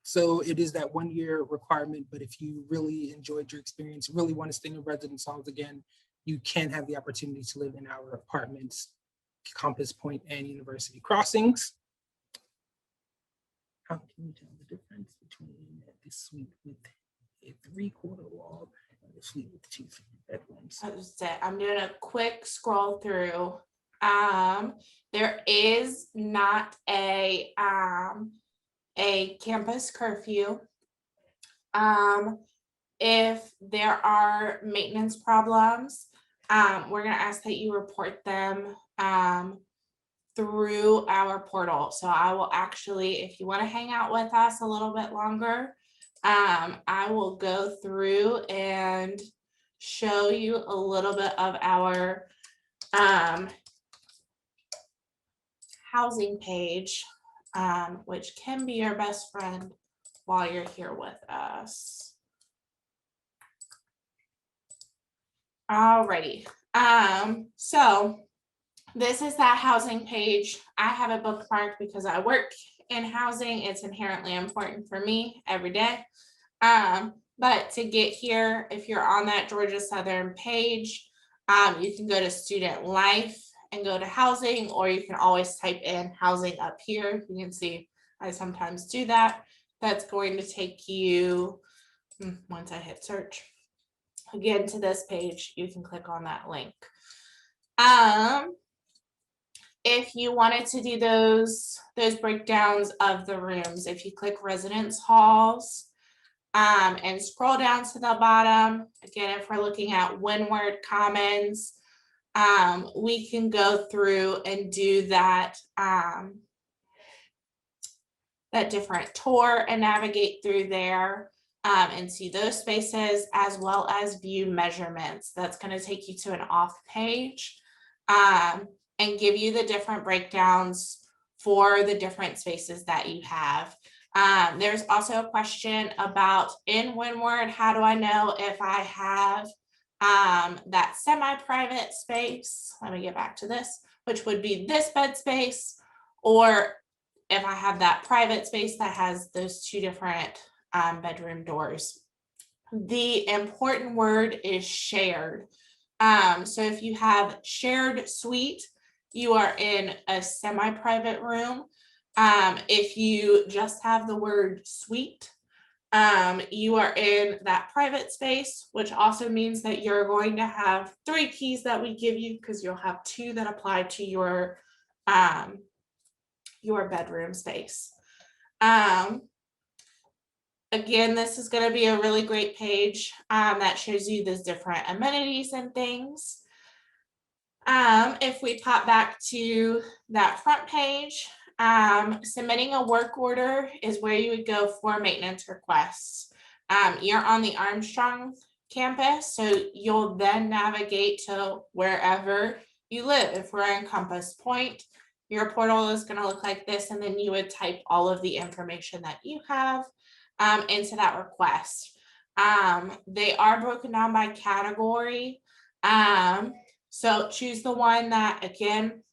S2: So it is that 1-year requirement, but if you really enjoyed your experience, really want to stay in residence halls again, you can have the opportunity to live in our apartments, Compass Point and University Crossings. How can you tell the difference between the suite with a 3/4 wall and the suite with 2 bedrooms?
S1: That was it. I'm doing a quick scroll through. There is not a campus curfew. If there are maintenance problems, we're gonna ask that you report them through our portal. So I will actually, if you want to hang out with us a little bit longer, I will go through and show you a little bit of our housing page, which can be your best friend while you're here with us. Alrighty, so this is that housing page. I have it bookmarked because I work in housing. It's inherently important for me every day. But to get here, if you're on that Georgia Southern page, you can go to student life and go to housing, or you can always type in housing up here. You can see I sometimes do that. That's going to take you, once I hit search, again to this page. You can click on that link. If you wanted to do those breakdowns of the rooms, if you click residence halls and scroll down to the bottom, again, if we're looking at Windward Commons, we can go through and do that that different tour and navigate through there and see those spaces, as well as view measurements. That's going to take you to an off page and give you the different breakdowns for the different spaces that you have. There's also a question about in Windward, how do I know if I have that semi-private space? Let me get back to this, which would be this bed space, or if I have that private space that has those 2 different bedroom doors. The important word is shared. So if you have shared suite, you are in a semi-private room. If you just have the word suite, you are in that private space, which also means that you're going to have 3 keys that we give you, because you'll have 2 that apply to your bedroom space. Again, this is going to be a really great page that shows you those different amenities and things. If we pop back to that front page, submitting a work order is where you would go for maintenance requests. You're on the Armstrong campus, so you'll then navigate to wherever you live. If we're in Compass Point, your portal is going to look like this, and then you would type all of the information that you have into that request. They are broken down by category. So choose the one that, again,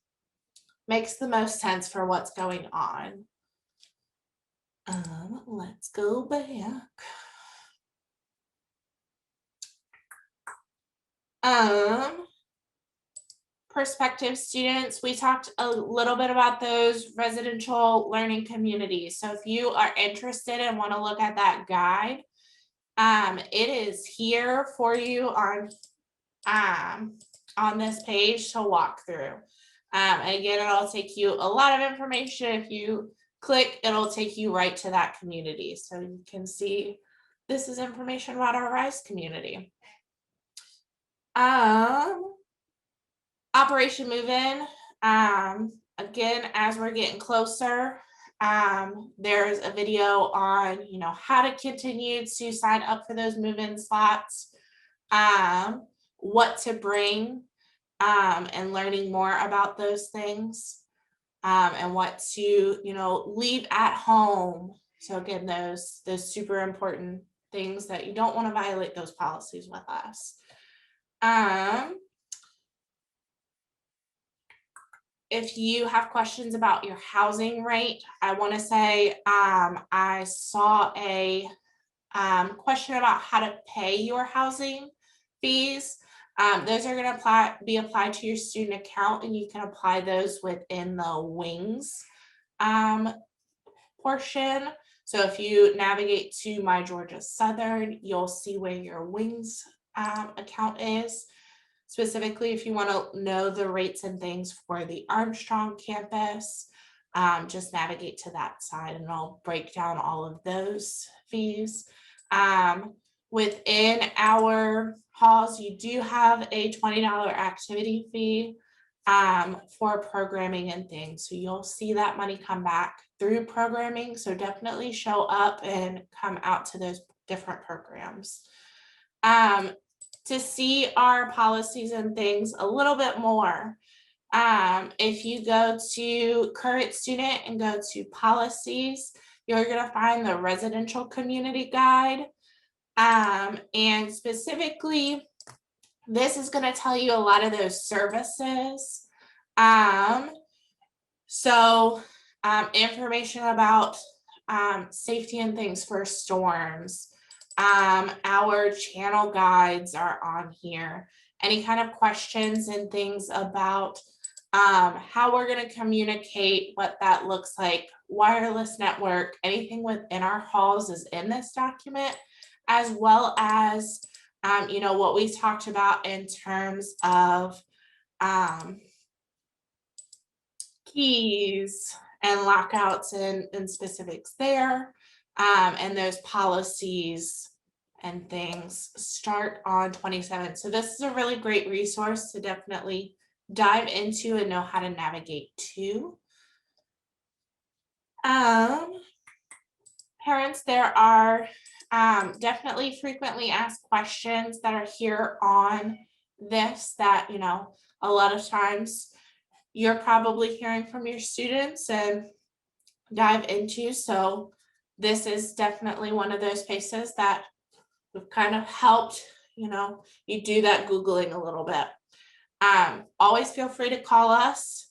S1: makes the most sense for what's going on. Let's go back. prospective students, we talked a little bit about those residential learning communities. So if you are interested and want to look at that guide, it is here for you on this page to walk through. Again, it'll take you a lot of information. If you click, it'll take you right to that community. So you can see this is information about our RISE community. Operation Move In. Again, as we're getting closer, there's a video on, how to continue to sign up for those move-in slots, what to bring, and learning more about those things, and what to, leave at home. So again, those super important things that you don't want to violate those policies with us. If you have questions about your housing rate, I want to say I saw a question about how to pay your housing fees. Those are going to be applied to your student account, and you can apply those within the wings portion. So if you navigate to My Georgia Southern, you'll see where your wings account is. Specifically, if you want to know the rates and things for the Armstrong campus, just navigate to that side and I'll break down all of those fees. Within our halls, you do have a $20 activity fee for programming and things. So you'll see that money come back through programming. So definitely show up and come out to those different programs. To see our policies and things a little bit more, if you go to current student and go to policies, you're going to find the residential community guide. And specifically, this is going to tell you a lot of those services. Information about safety and things for storms. Our channel guides are on here. Any kind of questions and things about how we're going to communicate, what that looks like, wireless network, anything within our halls is in this document, as well as, what we talked about in terms of keys and lockouts and specifics there. And those policies and things start on 27. So this is a really great resource to definitely dive into and know how to navigate to. Parents, there are definitely frequently asked questions that are here on this that, a lot of times you're probably hearing from your students and dive into. So this is definitely one of those spaces that we've kind of helped, you do that Googling a little bit. Always feel free to call us.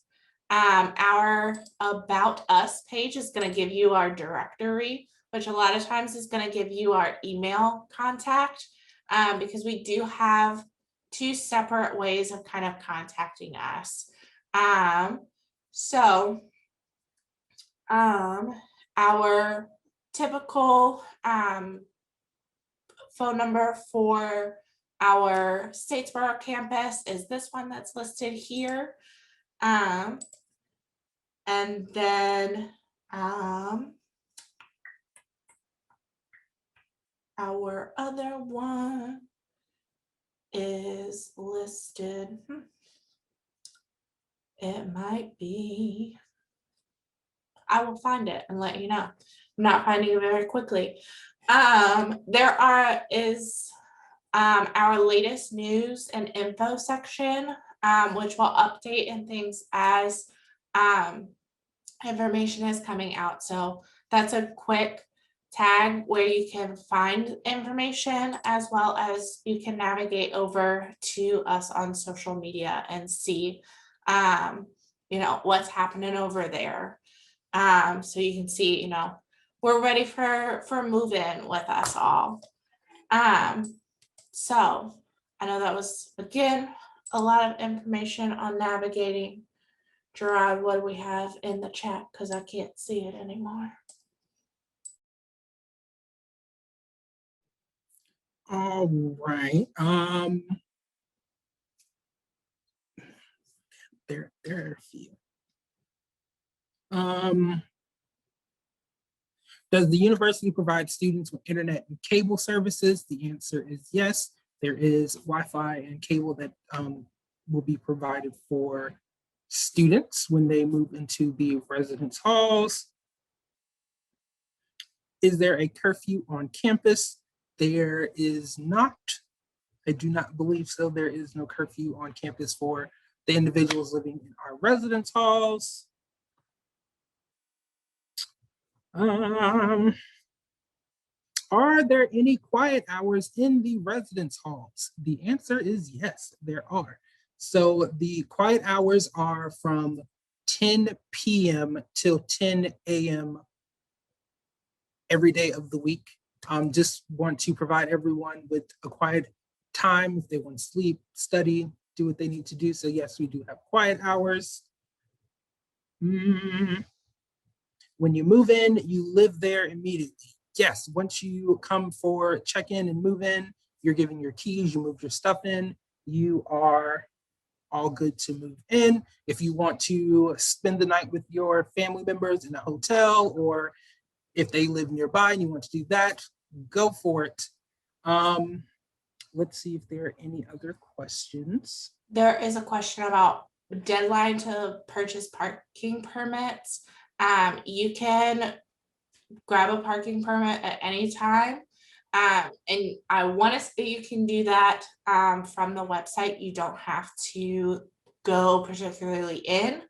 S1: Our About Us page is going to give you our directory, which a lot of times is going to give you our email contact, because we do have two separate ways of kind of contacting us. Our typical phone number for our Statesboro campus is this one that's listed here. And then our other one is listed. It might be, I will find it and let you know. I'm not finding it very quickly. There is our latest news and info section, which will update and things as information is coming out. So that's a quick tag where you can find information, as well as you can navigate over to us on social media and see what's happening over there. So you can see, we're ready for move-in with us all. So I know that was, again, a lot of information on navigating. Gerard, what do we have in the chat? Because I can't see it anymore.
S2: All right. There are a few. Does the university provide students with internet and cable services? The answer is yes. There is Wi-Fi and cable that will be provided for students when they move into the residence halls. Is there a curfew on campus? There is not. I do not believe so. There is no curfew on campus for the individuals living in our residence halls. Are there any quiet hours in the residence halls? The answer is yes, there are. So the quiet hours are from 10 p.m. till 10 a.m. every day of the week. Just want to provide everyone with a quiet time if they want to sleep, study, do what they need to do. So yes, we do have quiet hours. When you move in, you live there immediately. Yes, once you come for check-in and move in, you're giving your keys, you move your stuff in, you are all good to move in. If you want to spend the night with your family members in a hotel, or if they live nearby and you want to do that, go for it. Let's see if there are any other questions.
S1: There is a question about deadline to purchase parking permits. You can grab a parking permit at any time. And I want to say you can do that from the website. You don't have to go particularly in.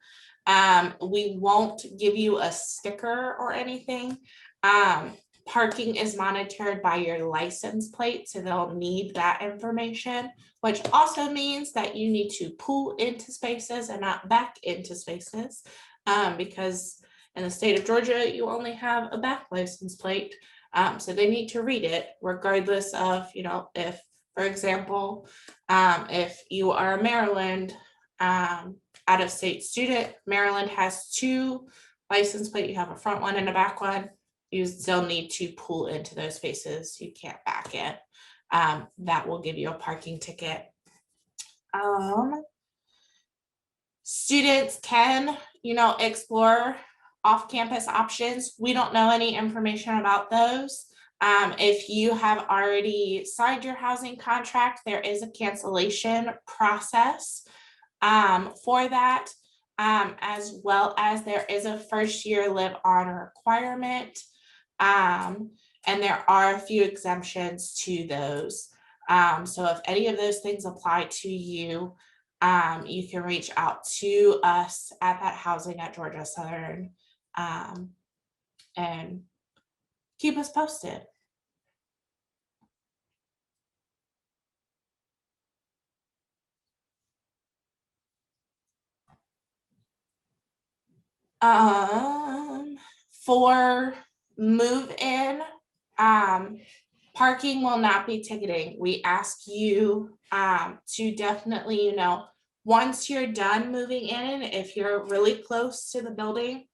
S1: We won't give you a sticker or anything. Parking is monitored by your license plate, so they'll need that information, which also means that you need to pull into spaces and not back into spaces, because in the state of Georgia, you only have a back license plate. So they need to read it regardless of, if, for example, if you are a Maryland out-of-state student, Maryland has two license plates. You have a front one and a back one. You still need to pull into those spaces. You can't back in. That will give you a parking ticket. Students can, explore off-campus options. We don't know any information about those. If you have already signed your housing contract, there is a cancellation process for that, as well as there is a first-year live-on requirement, and there are a few exemptions to those. So if any of those things apply to you, you can reach out to us at that housing at Georgia Southern, and keep us posted. For move in, parking will not be ticketing. We ask you to definitely, once you're done moving in, if you're really close to the building,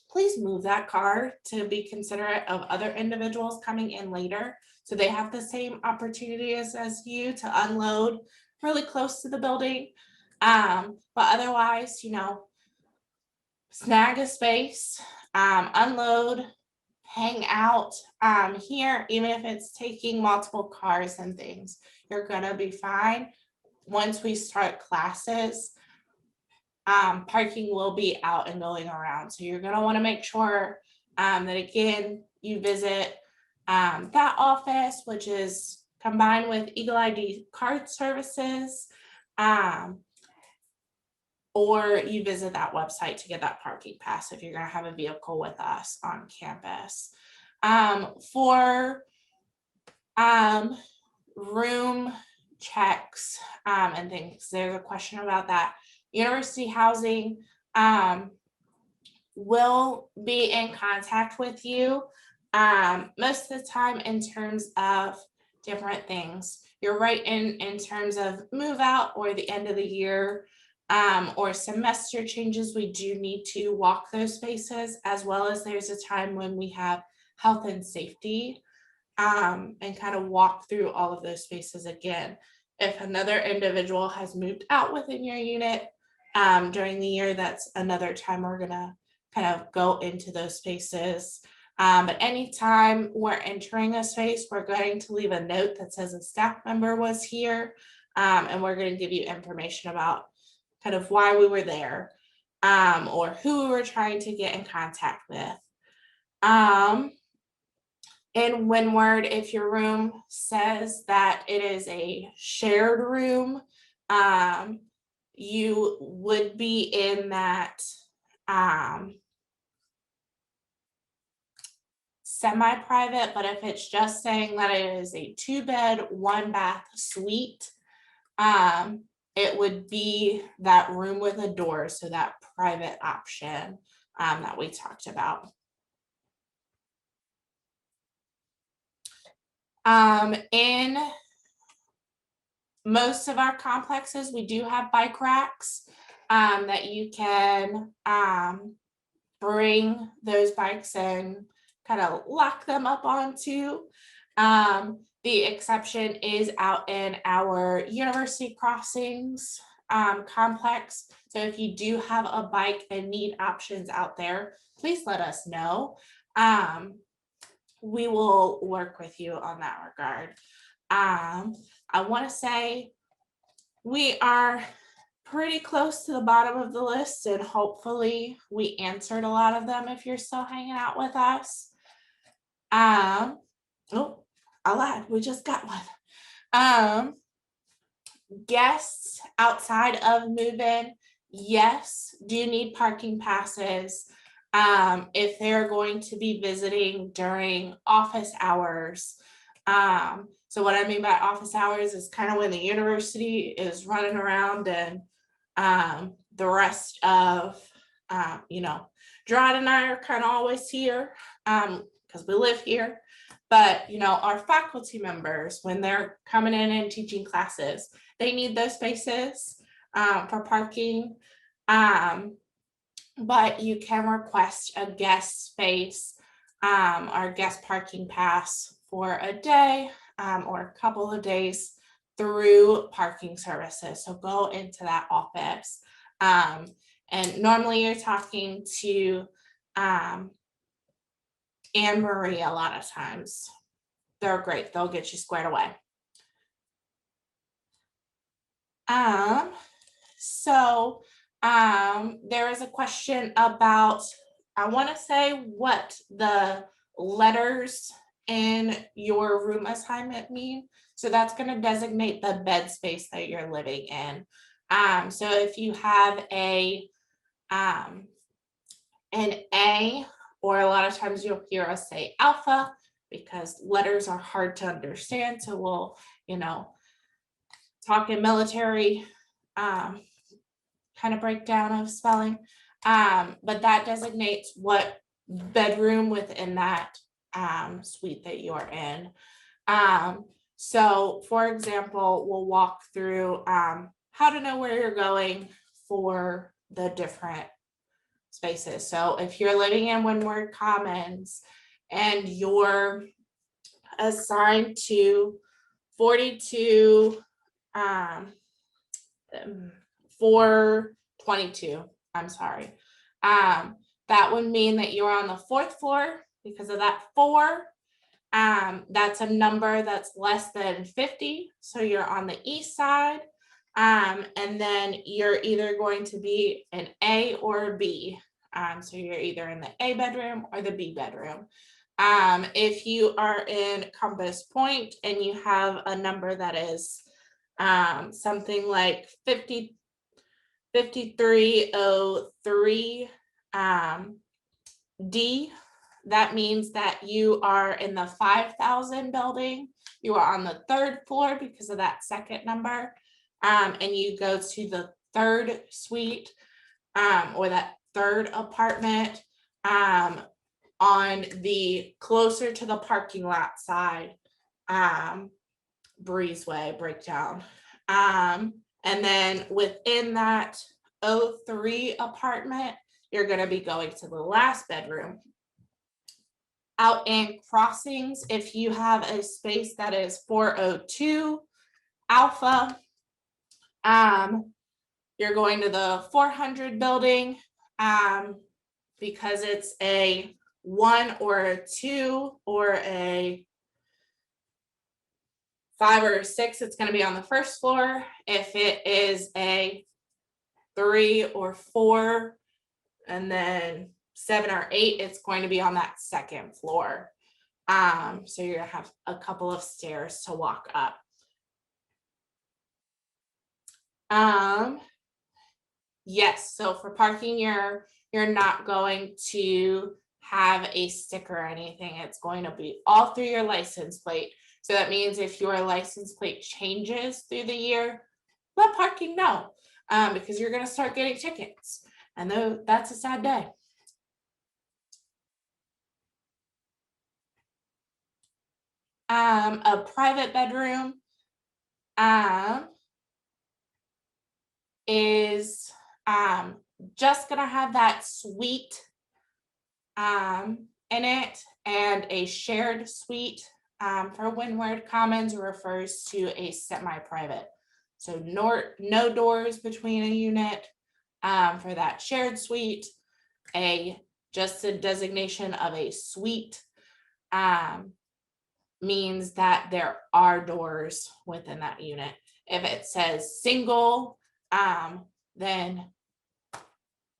S1: please move that car to be considerate of other individuals coming in later, so they have the same opportunities as you to unload really close to the building. But otherwise, snag a space, unload, hang out here, even if it's taking multiple cars and things, you're gonna be fine. Once we start classes, parking will be out and going around. So you're gonna wanna make sure that again, you visit that office, which is combined with Eagle ID card services, or you visit that website to get that parking pass if you're gonna have a vehicle with us on campus. For room checks and things, there's a question about that. University housing will be in contact with you most of the time in terms of different things. you're right in terms of move out or the end of the year, or semester changes, we do need to walk those spaces, as well as there's a time when we have health and safety, and kind of walk through all of those spaces again. If another individual has moved out within your unit during the year, that's another time we're gonna kind of go into those spaces. But anytime we're entering a space, we're going to leave a note that says a staff member was here, and we're going to give you information about kind of why we were there, or who we were trying to get in contact with. In Windward, if your room says that it is a shared room, you would be in that semi-private, but if it's just saying that it is a 2-bed, 1-bath suite, it would be that room with a door, so that private option that we talked about. In most of our complexes, we do have bike racks that you can bring those bikes and kind of lock them up onto. The exception is out in our University Crossings complex. So if you do have a bike and need options out there, please let us know. We will work with you on that regard. I want to say we are pretty close to the bottom of the list, and hopefully we answered a lot of them if you're still hanging out with us. Oh, I lied, we just got one. Guests outside of move-in, yes, do need parking passes if they're going to be visiting during office hours. So what I mean by office hours is kind of when the university is running around and the rest of, Gerard and I are kind of always here because we live here. But, our faculty members, when they're coming in and teaching classes, they need those spaces for parking. But you can request a guest space or guest parking pass for a day or a couple of days through parking services. So go into that office. And normally you're talking to Anne Marie a lot of times. They're great. They'll get you squared away. So there is a question about, I want to say, what the letters in your room assignment mean. So that's going to designate the bed space that you're living in. So if you have an A, or a lot of times you'll hear us say alpha because letters are hard to understand. So we'll, talk in military kind of breakdown of spelling. But that designates what bedroom within that suite that you're in. So for example, we'll walk through how to know where you're going for the different spaces. So if you're living in Windward Commons and you're assigned to 422, I'm sorry. That would mean that you're on the 4th floor because of that 4. That's a number that's less than 50. So you're on the east side. And then you're either going to be an A or a B. So you're either in the A bedroom or the B bedroom. If you are in Compass Point and you have a number that is something like 5303 D, that means that you are in the 5,000 building. You are on the 3rd floor because of that second number. And you go to the 3rd suite or that 3rd apartment on the closer to the parking lot side breezeway breakdown. And then within that 03 apartment, you're going to be going to the last bedroom. Out in crossings, if you have a space that is 402 alpha, you're going to the 400 building, because it's a 1 or a 2 or a 5 or a 6, it's going to be on the first floor. If it is a 3 or 4 and then 7 or 8, it's going to be on that second floor. So you're gonna have a couple of stairs to walk up. Yes, so for parking, you're not going to have a sticker or anything. It's going to be all through your license plate. So that means if your license plate changes through the year, let parking know, because you're gonna start getting tickets. And though that's a sad day. A private bedroom is just gonna have that suite in it, and a shared suite for Windward Commons refers to a semi-private. So no doors between a unit for that shared suite. Just a designation of a suite means that there are doors within that unit. If it says single, then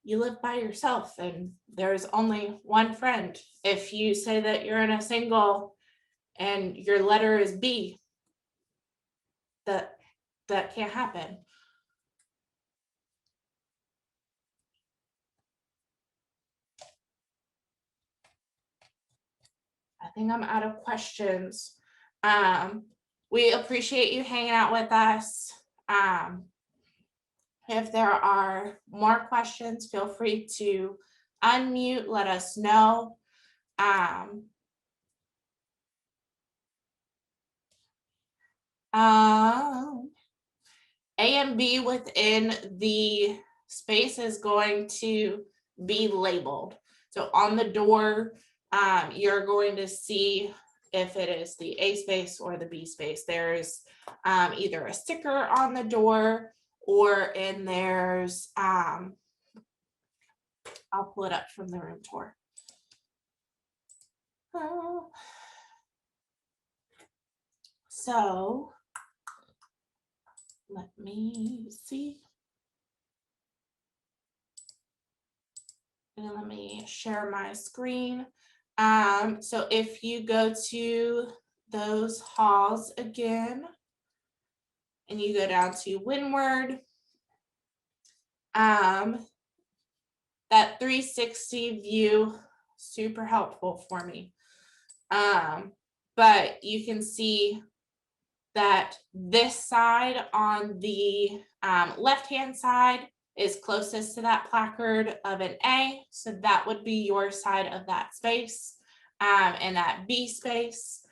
S1: you live by yourself and there's only one friend. If you say that you're in a single and your letter is B, that can't happen. I think I'm out of questions. We appreciate you hanging out with us. If there are more questions, feel free to unmute, let us know. A and B within the space is going to be labeled. So on the door, you're going to see if it is the A space or the B space. There's either a sticker on the door, or there's, I'll pull it up from the room tour. So let me see. And let me share my screen. So if you go to those halls again, and you go down to Windward, that 360 view, super helpful for me. But you can see that this side on the left-hand side is closest to that placard of an A. So that would be your side of that space. And that B space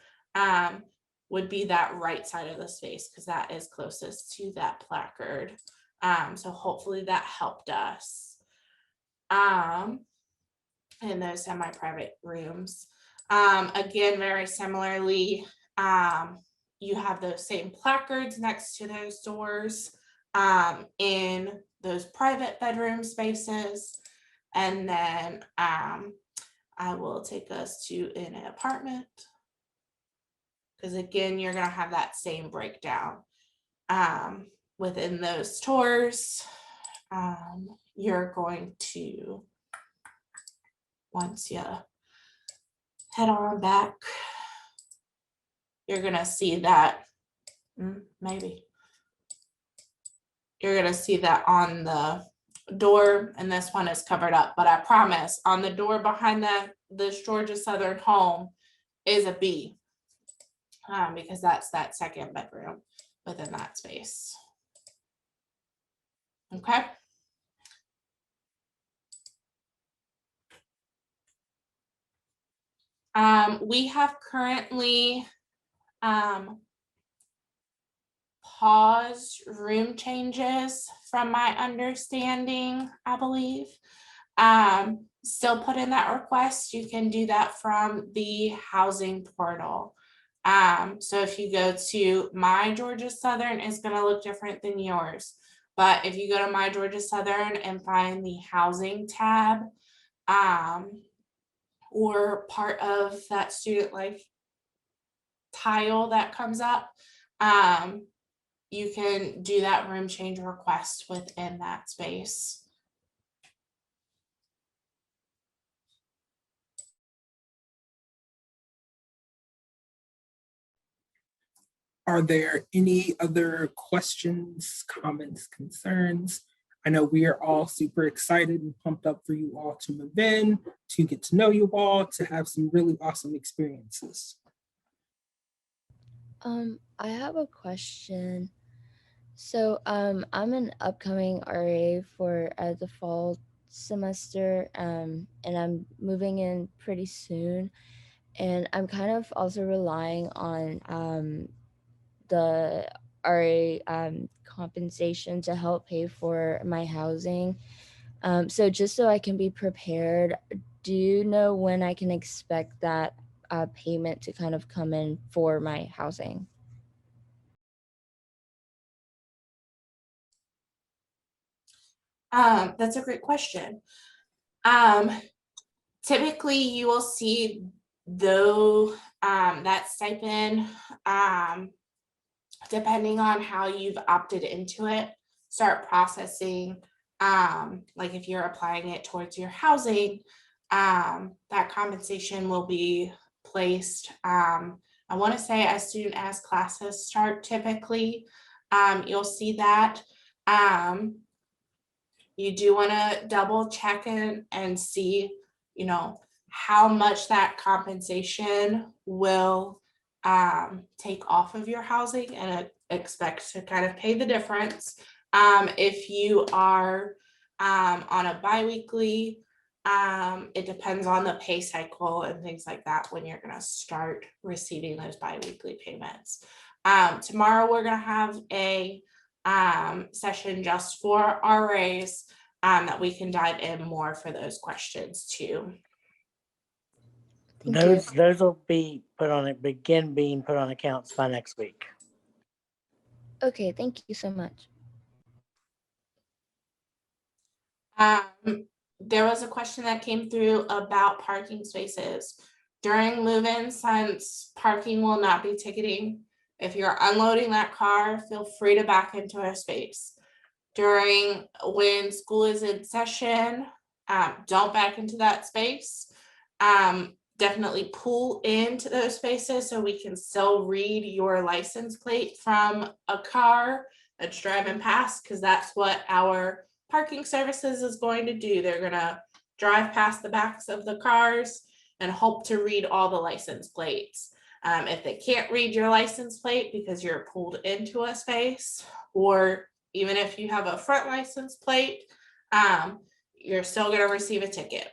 S1: would be that right side of the space, because that is closest to that placard. So hopefully that helped us. In those semi-private rooms. Again, very similarly, you have those same placards next to those doors in those private bedroom spaces. And then I will take us to an apartment, because again, you're going to have that same breakdown within those tours. You're going to, once you head on back, you're going to see that, maybe. You're going to see that on the door, and this one is covered up, but I promise on the door behind the Georgia Southern home is a B, because that's that second bedroom within that space. Okay. We have currently pause room changes from my understanding, I believe. Still put in that request. You can do that from the housing portal. So if you go to My Georgia Southern, it's going to look different than yours. But if you go to My Georgia Southern and find the housing tab, or part of that student life tile that comes up, you can do that room change request within that space.
S2: Are there any other questions, comments, concerns? I know we are all super excited and pumped up for you all to move in, to get to know you all, to have some really awesome experiences.
S3: I have a question. So, I'm an upcoming RA for the fall semester, and I'm moving in pretty soon. And I'm kind of also relying on the RA compensation to help pay for my housing. So just so I can be prepared, do you know when I can expect that payment to kind of come in for my housing?
S1: That's a great question. Typically you will see though that stipend, depending on how you've opted into it, start processing. Like if you're applying it towards your housing, that compensation will be placed. I want to say as soon as classes start, typically, you'll see that. You do want to double check in and see, how much that compensation will take off of your housing, and expect to kind of pay the difference. If you are on a biweekly, it depends on the pay cycle and things like that when you're going to start receiving those biweekly payments. Tomorrow we're going to have a session just for RAs that we can dive in more for those questions too.
S3: Thank you.
S4: Those will begin being put on accounts by next week.
S3: Okay, thank you so much.
S1: There was a question that came through about parking spaces. During move-in, since parking will not be ticketing, if you're unloading that car, feel free to back into a space. When school is in session, don't back into that space. Definitely pull into those spaces so we can still read your license plate from a car that's driving past, because that's what our parking services is going to do. They're gonna drive past the backs of the cars and hope to read all the license plates. If they can't read your license plate because you're pulled into a space, or even if you have a front license plate, you're still gonna receive a ticket.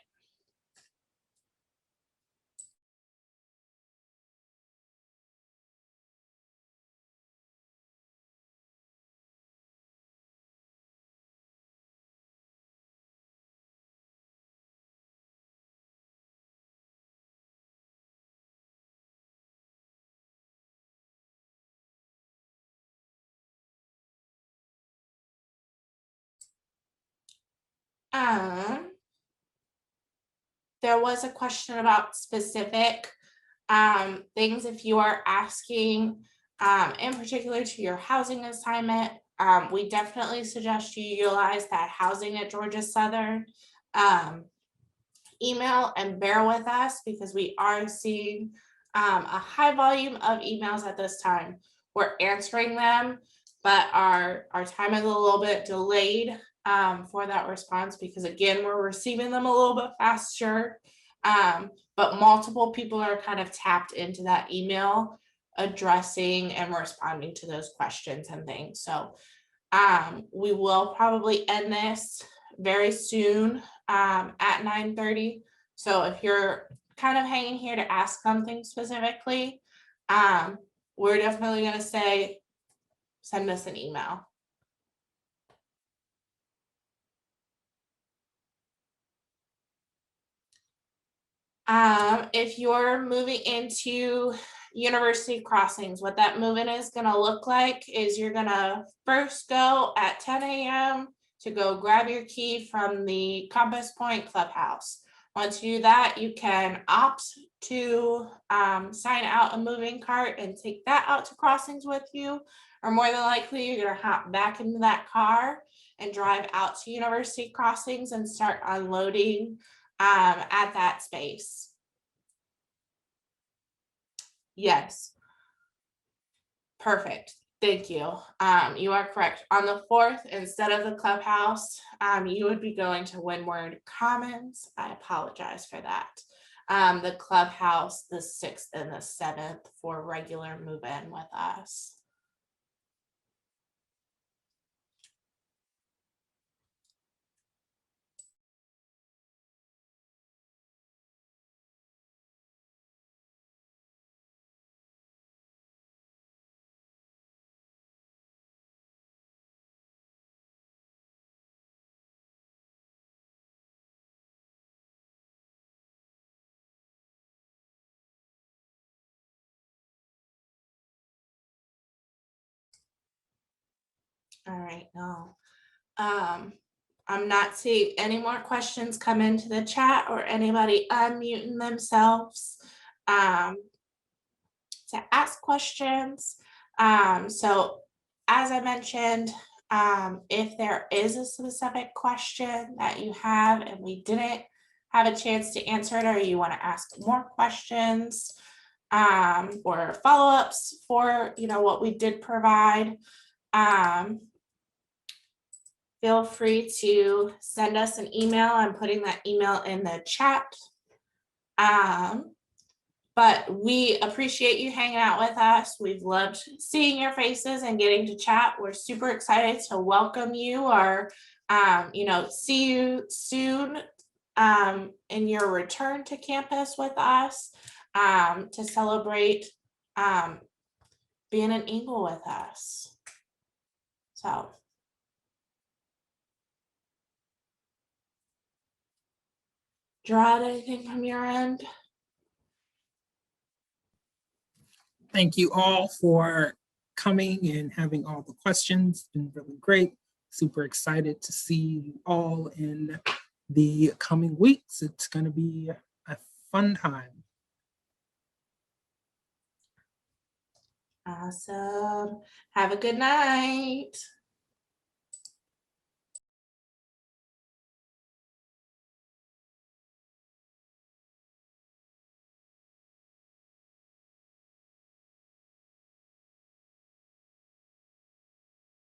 S1: There was a question about specific things. If you are asking in particular to your housing assignment, we definitely suggest you utilize that Housing at Georgia Southern email, and bear with us because we are seeing a high volume of emails at this time. We're answering them, but our time is a little bit delayed for that response, because again, we're receiving them a little bit faster, but multiple people are kind of tapped into that email addressing and responding to those questions and things. So we will probably end this very soon at 9:30. So if you're kind of hanging here to ask something specifically, we're definitely going to say send us an email. If you're moving into University Crossings, what that move-in is gonna look like is you're gonna first go at 10 a.m. to go grab your key from the Compass Point Clubhouse. Once you do that, you can opt to sign out a moving cart and take that out to Crossings with you, or more than likely, you're gonna hop back into that car and drive out to University Crossings and start unloading at that space. Yes. Perfect. Thank you. You are correct. On the 4th, instead of the clubhouse, you would be going to Windward Commons. I apologize for that. The clubhouse, the 6th and the 7th for regular move-in with us. All right, no. I'm not seeing any more questions come into the chat or anybody unmuting themselves to ask questions. So as I mentioned, if there is a specific question that you have and we didn't have a chance to answer it, or you want to ask more questions or follow-ups for what we did provide, feel free to send us an email. I'm putting that email in the chat. But we appreciate you hanging out with us. We've loved seeing your faces and getting to chat. We're super excited to welcome you or, see you soon in your return to campus with us to celebrate being an Eagle with us. So. Gerard, anything from your end?
S2: Thank you all for coming and having all the questions. It's been really great. Super excited to see you all in the coming weeks. It's going to be a fun time.
S1: Awesome. Have a good night.